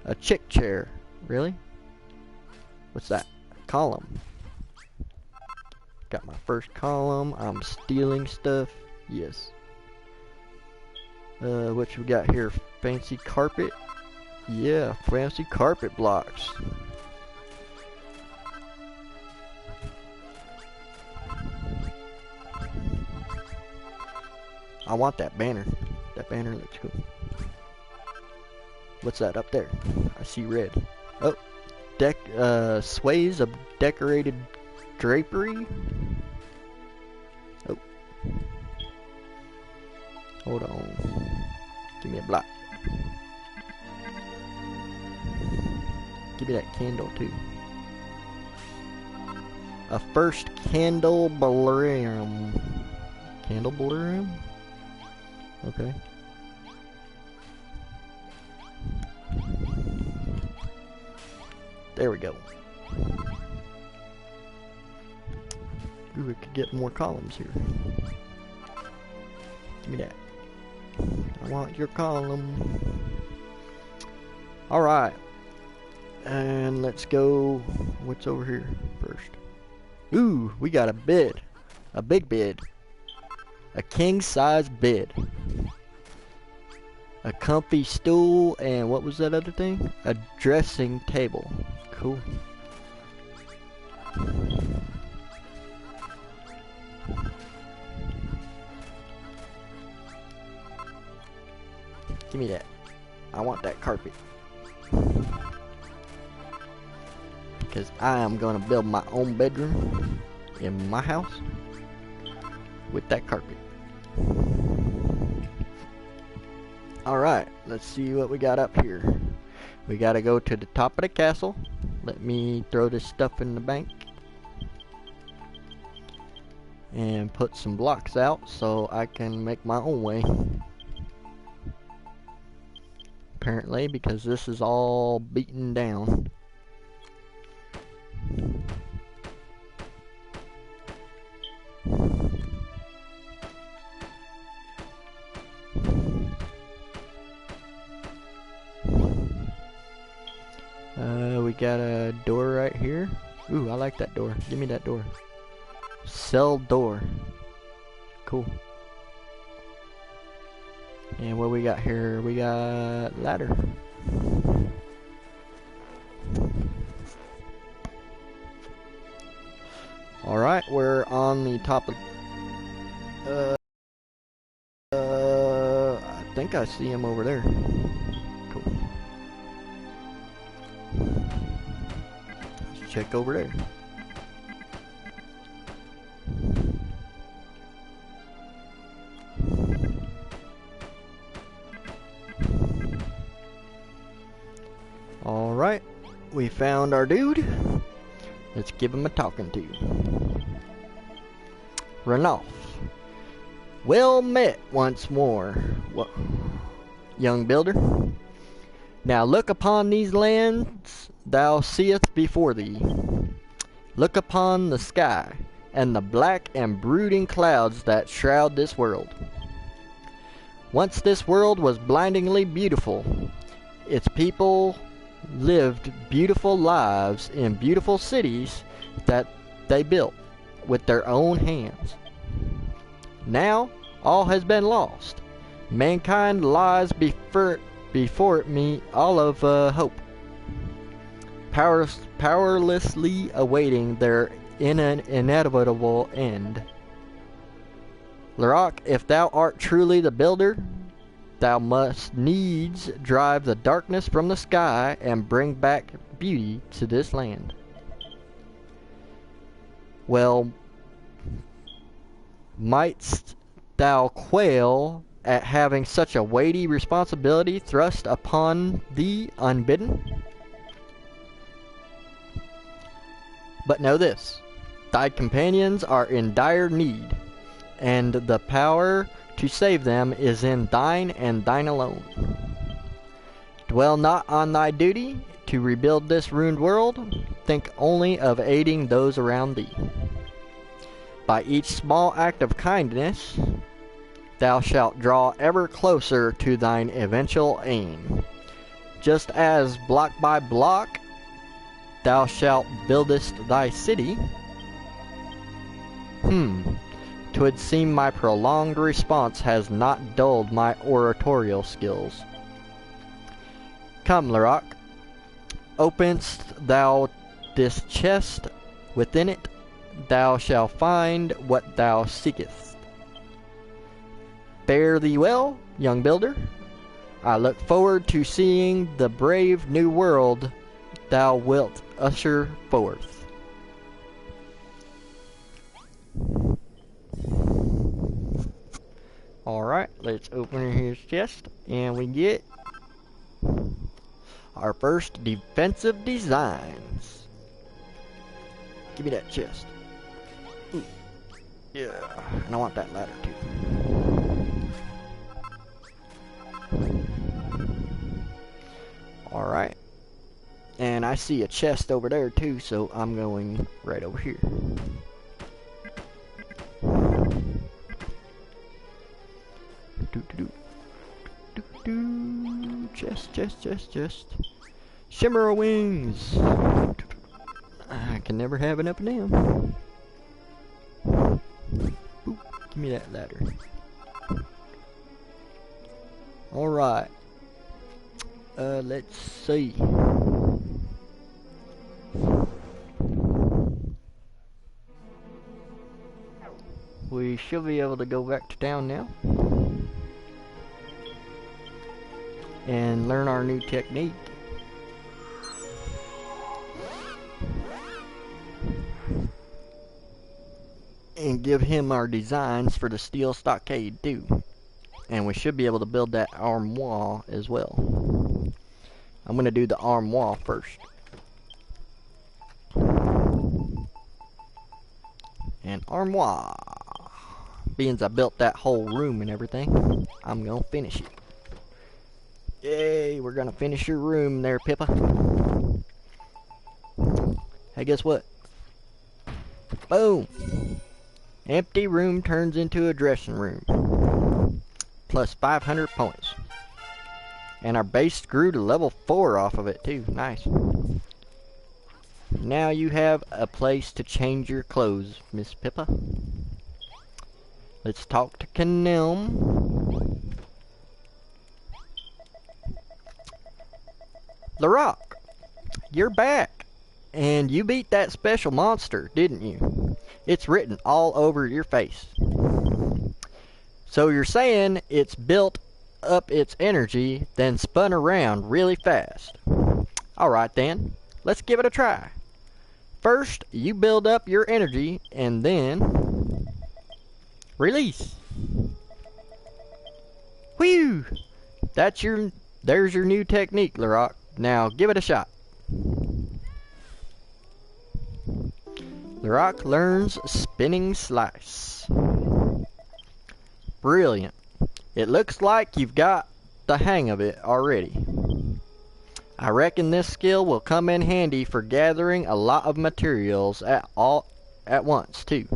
A chick chair. Really? What's that? Column. Got my first column. I'm stealing stuff. Yes. What we got here? Fancy carpet. Yeah, fancy carpet blocks. I want that banner. That banner looks cool. What's that up there? I see red. Oh, sways of decorated drapery. Oh, hold on. Give me a block. Give me that candle too. A first candelabrum. Candelabrum? Okay. There we go. Ooh, we could get more columns here. Give me that. I want your column. Alright. And let's go. What's over here first? Ooh, we got a bed. A big bed. A king-size bed. A comfy stool, and what was that other thing? A dressing table. Cool. Give me that. I want that carpet. Because I am going to build my own bedroom in my house with that carpet. Alright, let's see what we got up here. We gotta go to the top of the castle. Let me throw this stuff in the bank. And put some blocks out so I can make my own way. Apparently, because this is all beaten down. We got a door right here. Ooh, I like that door. Give me that door. Cell door. Cool. And what we got here? We got ladder. I see him over there. Cool. Let's check over there. Alright, we found our dude. Let's give him a talking to. Ranulf. Well met once more, young builder. Now look upon these lands thou seest before thee. Look upon the sky, and the black and brooding clouds that shroud this world. Once this world was blindingly beautiful. Its people lived beautiful lives in beautiful cities that they built with their own hands. Now all has been lost. Mankind lies before me all of hope, powerlessly awaiting their inevitable end. Larok, if thou art truly the builder, thou must needs drive the darkness from the sky and bring back beauty to this land. Well, mightst thou quail at having such a weighty responsibility thrust upon thee unbidden? But know this, thy companions are in dire need, and the power to save them is in thine and thine alone. Dwell not on thy duty to rebuild this ruined world, think only of aiding those around thee. By each small act of kindness, thou shalt draw ever closer to thine eventual aim. Just as block by block thou shalt buildest thy city. 'Twould seem my prolonged response has not dulled my oratorial skills. Come, Larok, openst thou this chest, within it thou shalt find what thou seekest. Fare thee well, young builder. I look forward to seeing the brave new world thou wilt usher forth. Alright, let's open his chest, and we get our first defensive designs. Give me that chest. Ooh. Yeah, and I want that ladder too. Alright, and I see a chest over there too, so I'm going right over here. Chest. Shimmer wings. I can never have enough of them. Ooh, give me that ladder. Alright. Let's see. We should be able to go back to town now and learn our new technique. And give him our designs for the steel stockade too. And we should be able to build that armoire as well. I'm gonna do the armoire first. And armoire. Being I built that whole room and everything, I'm gonna finish it. Yay, we're gonna finish your room there, Pippa. Hey, guess what? Boom! Empty room turns into a dressing room. Plus 500 points. And our base grew to level 4 off of it too. Nice. Now you have a place to change your clothes, Miss Pippa. Let's talk to Canelm. Larok, you're back. And you beat that special monster, didn't you? It's written all over your face. So you're saying it's built up its energy, then spun around really fast. Alright then, let's give it a try. First, you build up your energy, and then release. Whew! There's your new technique, Lerock. Now give it a shot. Lerock learns spinning slice. Brilliant. It looks like you've got the hang of it already. I reckon this skill will come in handy for gathering a lot of materials at once too.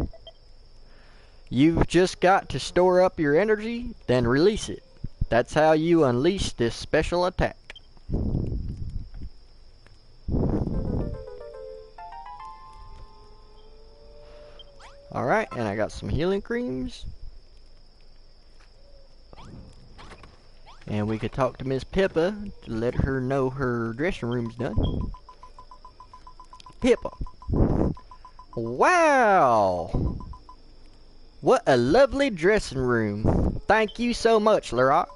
You've just got to store up your energy, then release it. That's how you unleash this special attack. Alright, and I got some healing creams. And we could talk to Miss Pippa to let her know her dressing room's done. Pippa. Wow! What a lovely dressing room. Thank you so much, Lerock.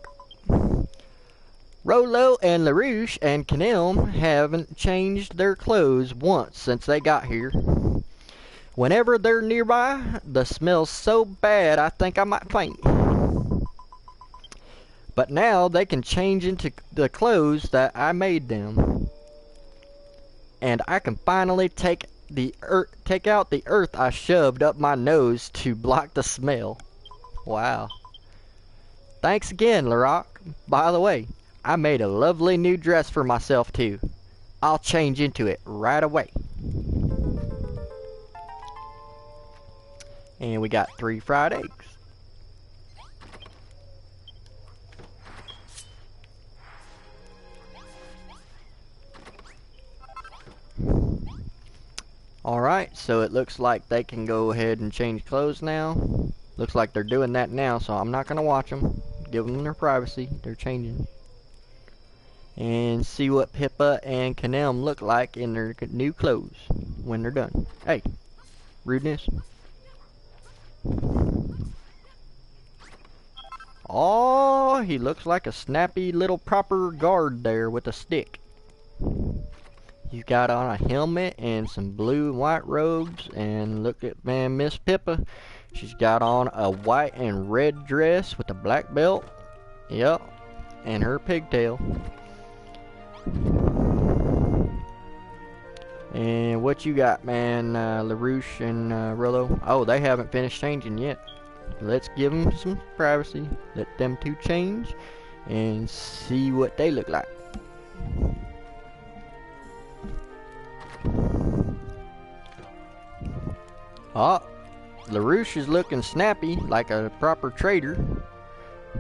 Rollo and LaRouche and Canelm haven't changed their clothes once since they got here. Whenever they're nearby, the smell's so bad I think I might faint. But now they can change into the clothes that I made them. And I can finally take out the earth I shoved up my nose to block the smell. Wow. Thanks again, Lerock. By the way, I made a lovely new dress for myself too. I'll change into it right away. And we got 3 fried eggs. Alright, so it looks like they can go ahead and change clothes now. Looks like they're doing that now, so I'm not going to watch them. Give them their privacy. They're changing. And see what Pippa and Canelm look like in their new clothes when they're done. Hey, rudeness. Oh, he looks like a snappy little proper guard there with a stick. He's got on a helmet and some blue and white robes. And look at Miss Pippa. She's got on a white and red dress with a black belt. Yep. And her pigtail. And what you got, man, LaRouche and Rollo? Oh, they haven't finished changing yet. Let's give them some privacy. Let them two change and see what they look like. Oh, LaRouche is looking snappy like a proper trader.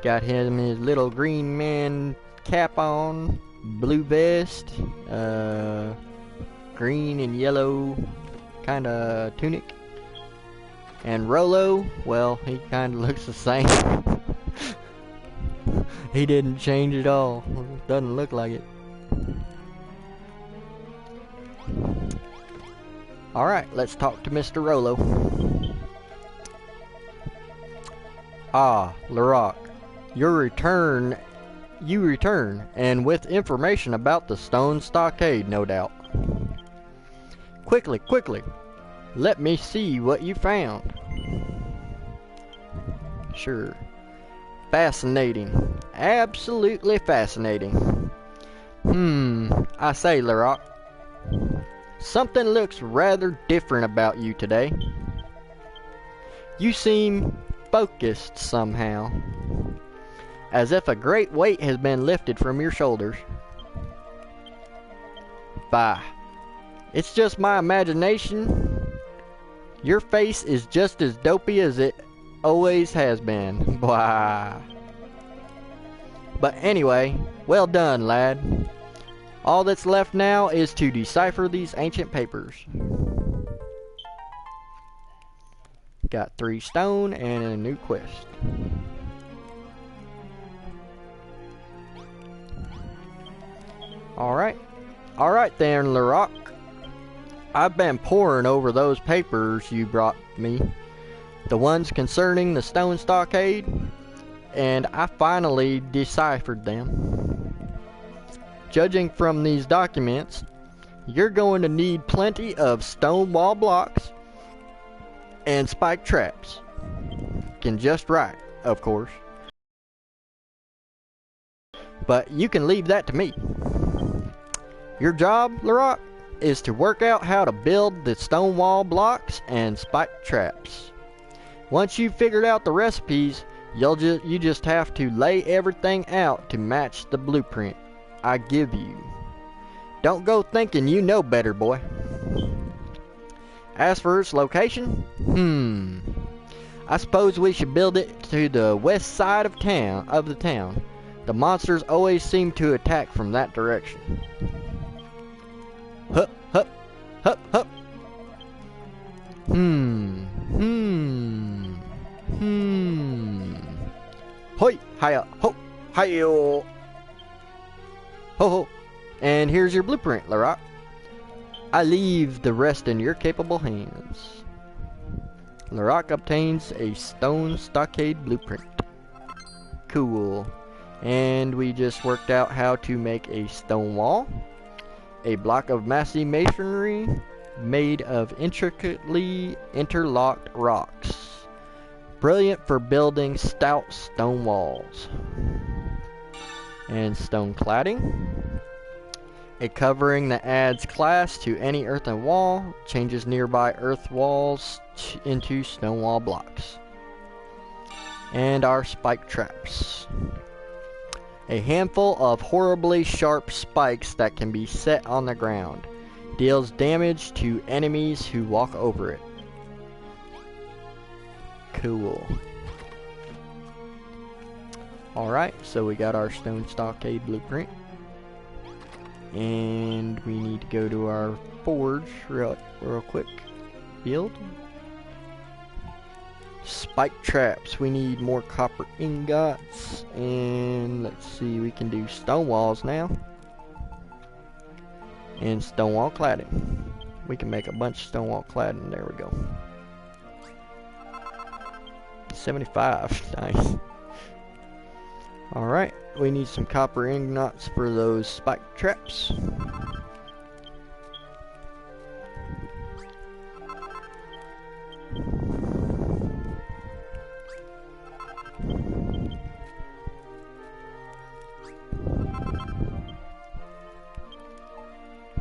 Got him his little green man cap on, blue vest, green and yellow kind of tunic. And Rollo, well, he kind of looks the same. He didn't change at all. Doesn't look like it. Alright, let's talk to Mr. Rollo. Ah, Lerock, you return, and with information about the stone stockade, no doubt. Quickly, let me see what you found. Sure. Fascinating. Absolutely fascinating. I say, Lerock, something looks rather different about you today. You seem focused somehow, as if a great weight has been lifted from your shoulders. Bah, it's just my imagination. Your face is just as dopey as it always has been. Blah. But anyway, well done, lad. All that's left now is to decipher these ancient papers. Got 3 stone and a new quest. Alright then, Lerock. I've been poring over those papers you brought me. The ones concerning the stone stockade. and I finally deciphered them. Judging from these documents, you're going to need plenty of stone wall blocks and spike traps. Can just right, of course. But you can leave that to me. Your job, Lerock, is to work out how to build the stone wall blocks and spike traps. Once you've figured out the recipes, you just have to lay everything out to match the blueprint I give you. Don't go thinking you know better, boy. As for its location, I suppose we should build it to the west side of the town. The monsters always seem to attack from that direction. Hup, hup, hup, hup. Hoi, hiya, ho, hiyo. Ho, ho. And here's your blueprint, Lerock. I leave the rest in your capable hands. Lerock obtains a stone stockade blueprint. Cool. And we just worked out how to make a stone wall, a block of massy masonry made of intricately interlocked rocks. Brilliant for building stout stone walls. And stone cladding. A covering that adds class to any earthen wall, changes nearby earth walls into stone wall blocks. And our spike traps. A handful of horribly sharp spikes that can be set on the ground. Deals damage to enemies who walk over it. Cool. Alright, so we got our stone stockade blueprint. And we need to go to our forge real quick. Build. Spike traps. We need more copper ingots. And let's see, we can do stone walls now. And stone wall cladding. We can make a bunch of stone wall cladding. There we go. 75. Nice. Alright, we need some copper ingots for those spike traps.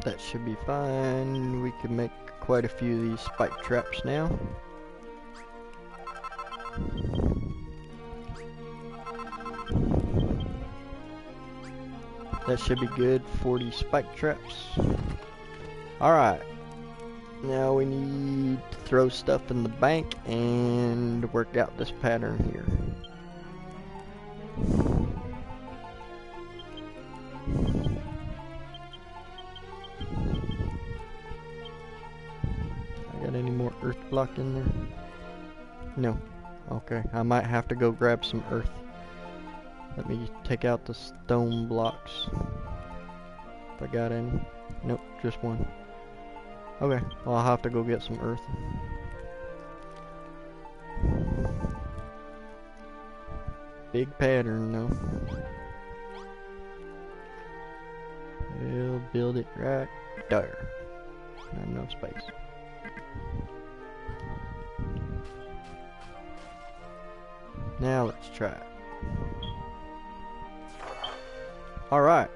That should be fine. We can make quite a few of these spike traps now. That should be good. 40 spike traps. Alright. Now we need to throw stuff in the bank and work out this pattern here. I got any more earth block in there? No. Okay, I might have to go grab some earth. Let me take out the stone blocks. If I got any. Nope, just one. Okay, well, I'll have to go get some earth. Big pattern though. We'll build it right there. Not enough space. Now let's try it. Alright.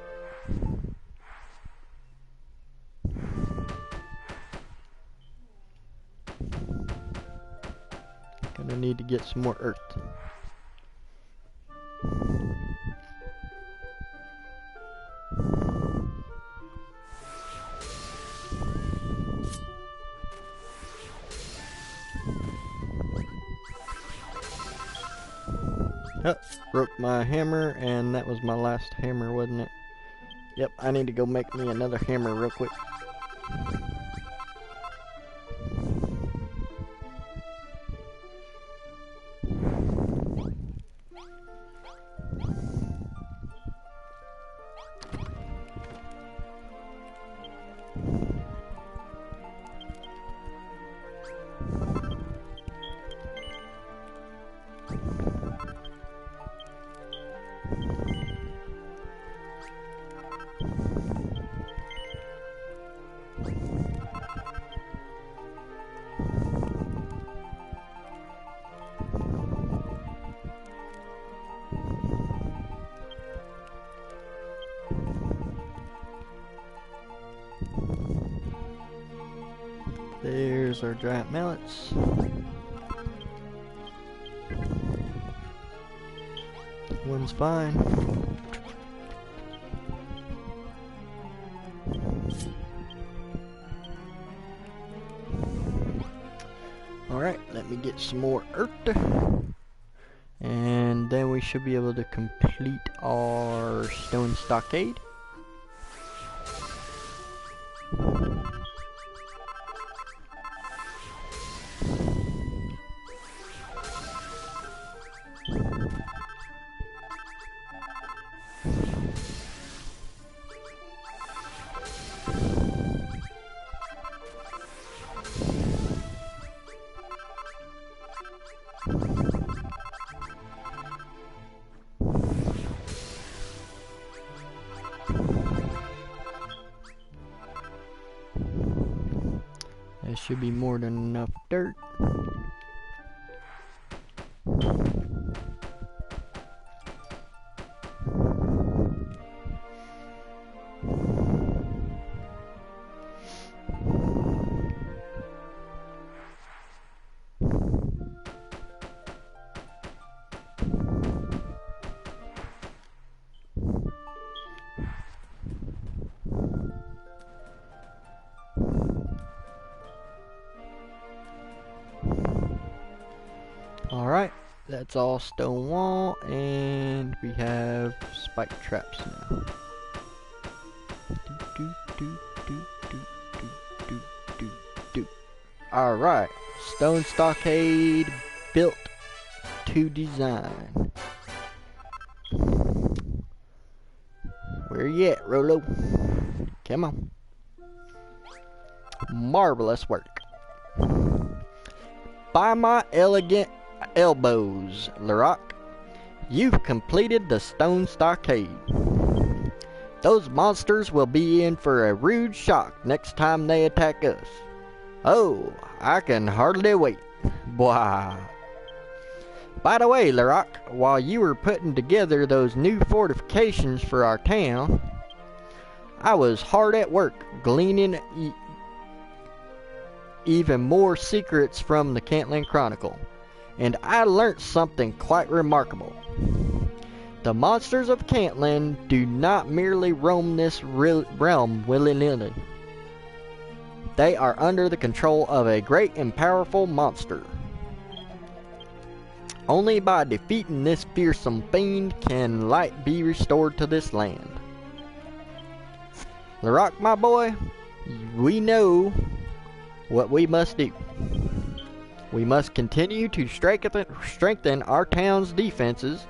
Gonna need to get some more earth. Oh, broke my hammer, and that was my last hammer, wasn't it? Yep, I need to go make me another hammer real quick. There's our giant mallets. One's fine. Alright, let me get some more earth. And then we should be able to complete our stone stockade. There should be more than enough dirt. Alright, that's all stone wall, and we have spike traps now. Alright, stone stockade built to design. Where you at, Rolo? Come on. Marvelous work. By my elegant elbows, Lerock, you've completed the stone stockade. Those monsters will be in for a rude shock next time they attack us. Oh, I can hardly wait. Blah. By the way, Lerock, while you were putting together those new fortifications for our town, I was hard at work gleaning even more secrets from the Cantland Chronicle, and I learnt something quite remarkable. The monsters of Cantland do not merely roam this realm willy-nilly. They are under the control of a great and powerful monster. Only by defeating this fearsome fiend can light be restored to this land. Lerock, my boy, we know what we must do. We must continue to strengthen our town's defenses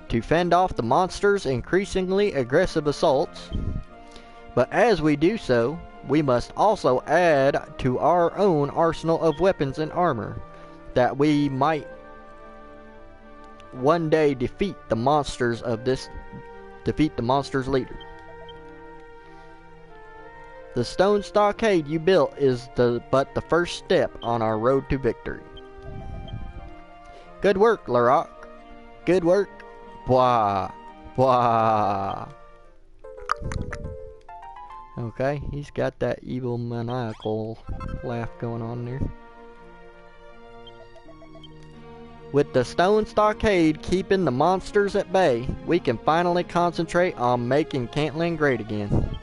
to fend off the monsters' increasingly aggressive assaults. But as we do so, we must also add to our own arsenal of weapons and armor, that we might one day defeat the monsters leader. The stone stockade you built is but the first step on our road to victory. Good work, Lerock. Good work. Blah. Blah. Okay, he's got that evil maniacal laugh going on there. With the stone stockade keeping the monsters at bay, we can finally concentrate on making Cantland great again.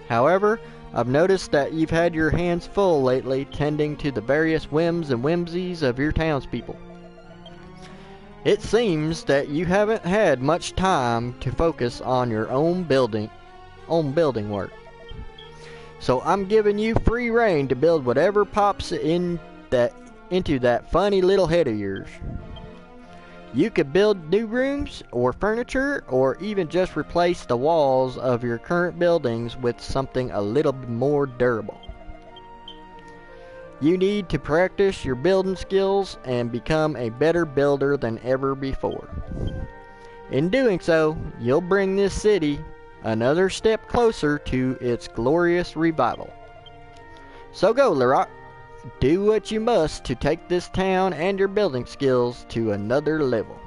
However, I've noticed that you've had your hands full lately tending to the various whims and whimsies of your townspeople. It seems that you haven't had much time to focus on your own building work. So I'm giving you free rein to build whatever pops into that funny little head of yours. You could build new rooms or furniture, or even just replace the walls of your current buildings with something a little more durable. You need to practice your building skills and become a better builder than ever before. In doing so, you'll bring this city another step closer to its glorious revival. So go, Lerock. Do what you must to take this town and your building skills to another level.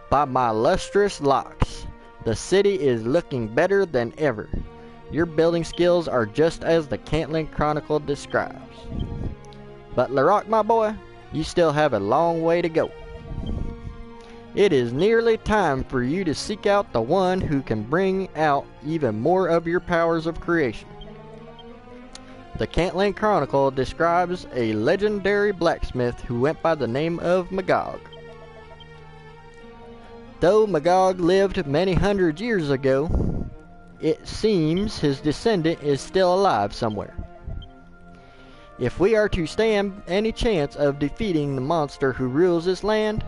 By my lustrous locks, the city is looking better than ever. Your building skills are just as the Cantling Chronicle describes. But Lerock, my boy, you still have a long way to go. It is nearly time for you to seek out the one who can bring out even more of your powers of creation. The Cantling Chronicle describes a legendary blacksmith who went by the name of Magog. Though Magog lived many hundred years ago, it seems his descendant is still alive somewhere. If we are to stand any chance of defeating the monster who rules this land,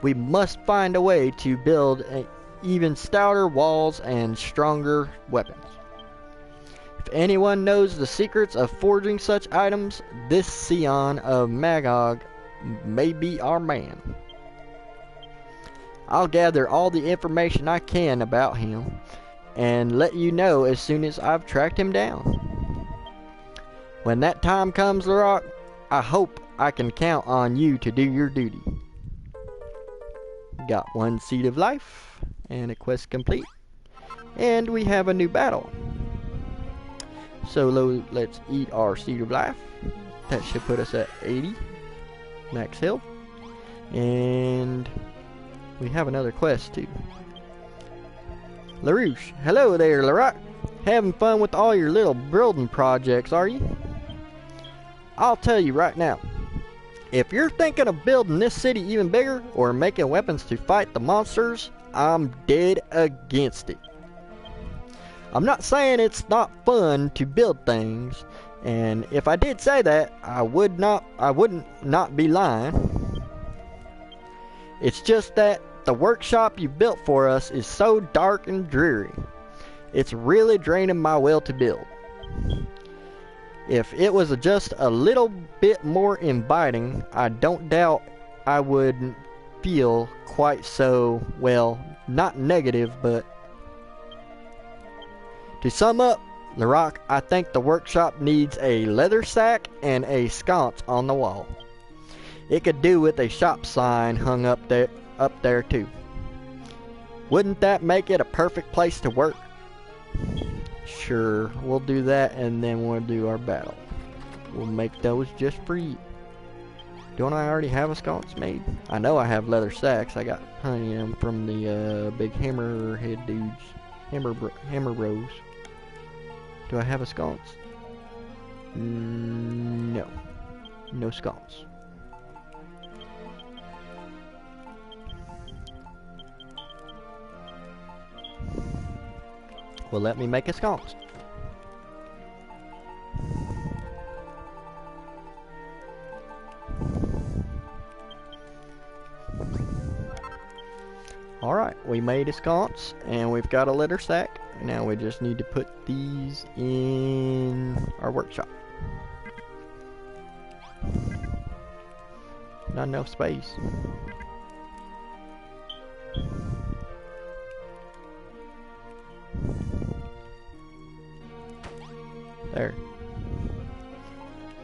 we must find a way to build even stouter walls and stronger weapons. If anyone knows the secrets of forging such items, this scion of Magog may be our man. I'll gather all the information I can about him and let you know as soon as I've tracked him down. When that time comes, Lerock, I hope I can count on you to do your duty. Got 1 seed of life and a quest complete. And we have a new battle. So let's eat our seed of life. That should put us at 80 max health. And we have another quest too. LaRouche, hello there, Lerock. Having fun with all your little building projects, are you? I'll tell you right now. If you're thinking of building this city even bigger or making weapons to fight the monsters, I'm dead against it. I'm not saying it's not fun to build things, and if I did say that, I wouldn't not be lying. It's just that the workshop you built for us is so dark and dreary. It's really draining my will to build. If it was just a little bit more inviting, I don't doubt I would feel quite so, well, not negative, but to sum up, Lerock, I think the workshop needs a leather sack and a sconce on the wall. It could do with a shop sign hung up there too. Wouldn't that make it a perfect place to work? Sure, we'll do that and then we'll do our battle. We'll make those just for you. Don't I already have a sconce made? I know I have leather sacks. I got plenty of them from the big hammerhead dudes. Hammer bros. Do I have a sconce? No. No sconce. Well, let me make a sconce. Alright, we made a sconce and we've got a leather sack. Now we just need to put these in our workshop. Not enough space. There.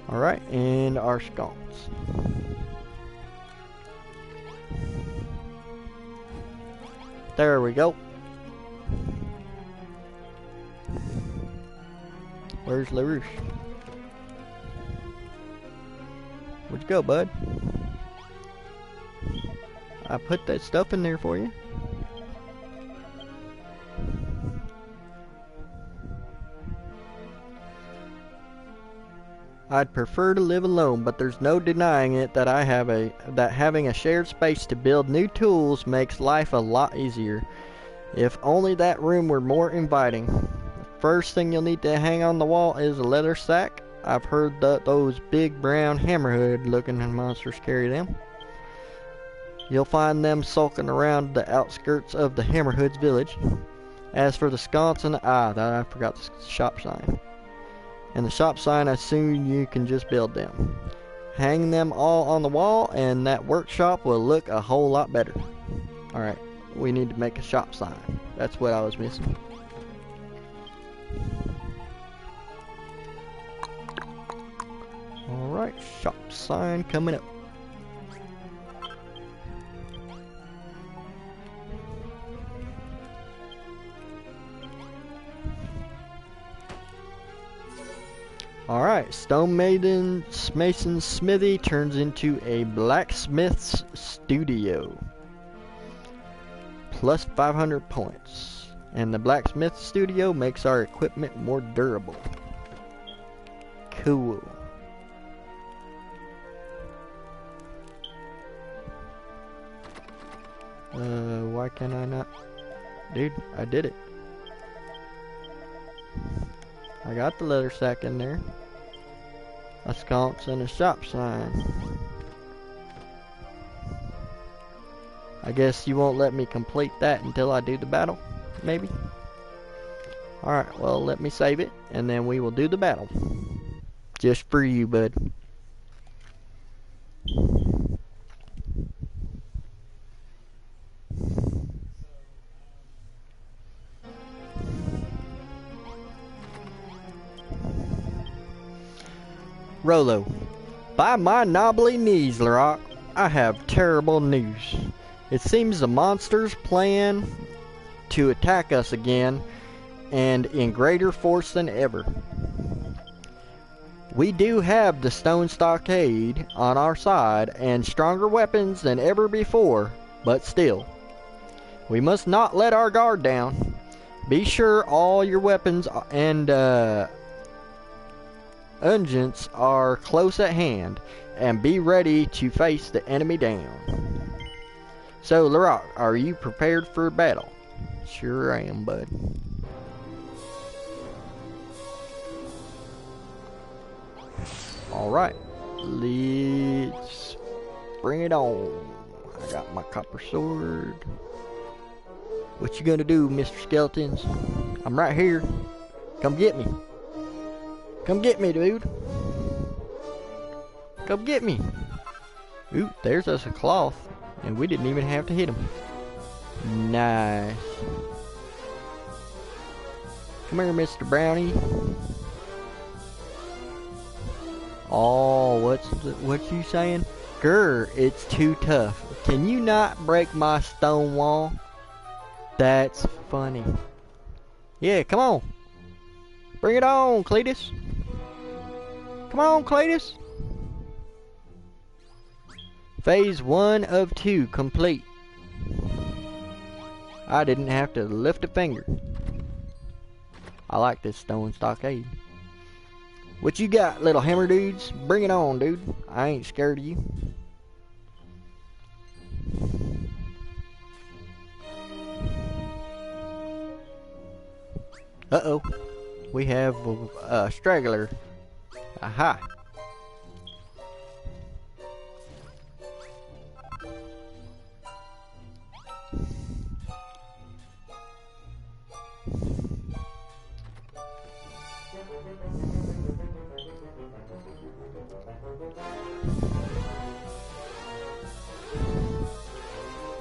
Alright, and our sconce. There we go. Where's LaRouche? Where'd you go, bud? I put that stuff in there for you. I'd prefer to live alone, but there's no denying it that having a shared space to build new tools makes life a lot easier. If only that room were more inviting. The first thing you'll need to hang on the wall is a leather sack. I've heard that those big brown hammerhead looking monsters carry them. You'll find them sulking around the outskirts of the Hammerhood's village. As for the sconce and I forgot the shop sign. And the shop sign, I assume you can just build them. Hang them all on the wall and that workshop will look a whole lot better. Alright, we need to make a shop sign. That's what I was missing. Alright, shop sign coming up. Alright, Mason's Smithy turns into a blacksmith's studio. Plus 500 points. And the blacksmith studio makes our equipment more durable. Cool. Why can I not? Dude, I did it. I got the leather sack in there. A sconce and a shop sign. I guess you won't let me complete that until I do the battle, maybe? Alright, well, let me save it, and then we will do the battle. Just for you, bud. Rolo, by my knobbly knees, Larock, I have terrible news. It seems the monsters plan to attack us again, and in greater force than ever. We do have the stone stockade on our side and stronger weapons than ever before, but still, we must not let our guard down. Be sure all your weapons and unguents are close at hand, and be ready to face the enemy down. So, Larock, are you prepared for battle? Sure I am, bud. Alright, let's bring it on. I got my copper sword. What you gonna do, Mr. Skeletons? I'm right here. Come get me. Come get me, dude. Come get me. Ooh, there's us a cloth. And we didn't even have to hit him. Nice. Come here, Mr. Brownie. Oh, what you saying? Grr, it's too tough. Can you not break my stone wall? That's funny. Yeah, come on. Bring it on, Cletus. Come on, Cletus. Phase 1 of 2 complete. I didn't have to lift a finger. I like this stone stockade. What you got, little hammer dudes? Bring it on, dude. I ain't scared of you. Uh-oh. We have a straggler. Aha.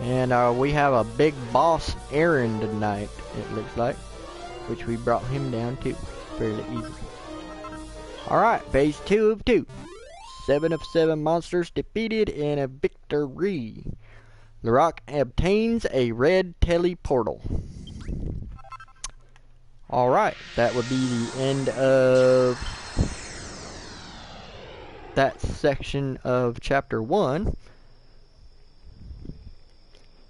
And we have a big boss errand tonight, it looks like, which we brought him down to fairly easy. Alright, phase 2 of 2. 7 of 7 monsters defeated and a victory. Larock obtains a red teleportal. Alright, that would be the end of that section of chapter 1.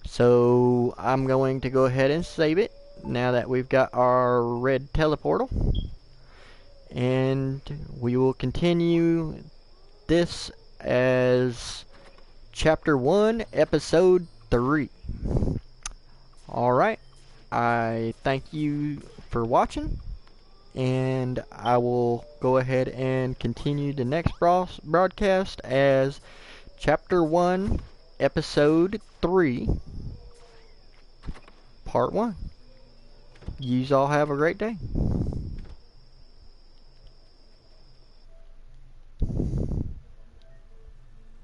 So I'm going to go ahead and save it now that we've got our red teleportal. And we will continue this as chapter 1, episode 3. Alright, I thank you for watching, and I will go ahead and continue the next broadcast as chapter 1, episode 3, part 1. Yous all have a great day.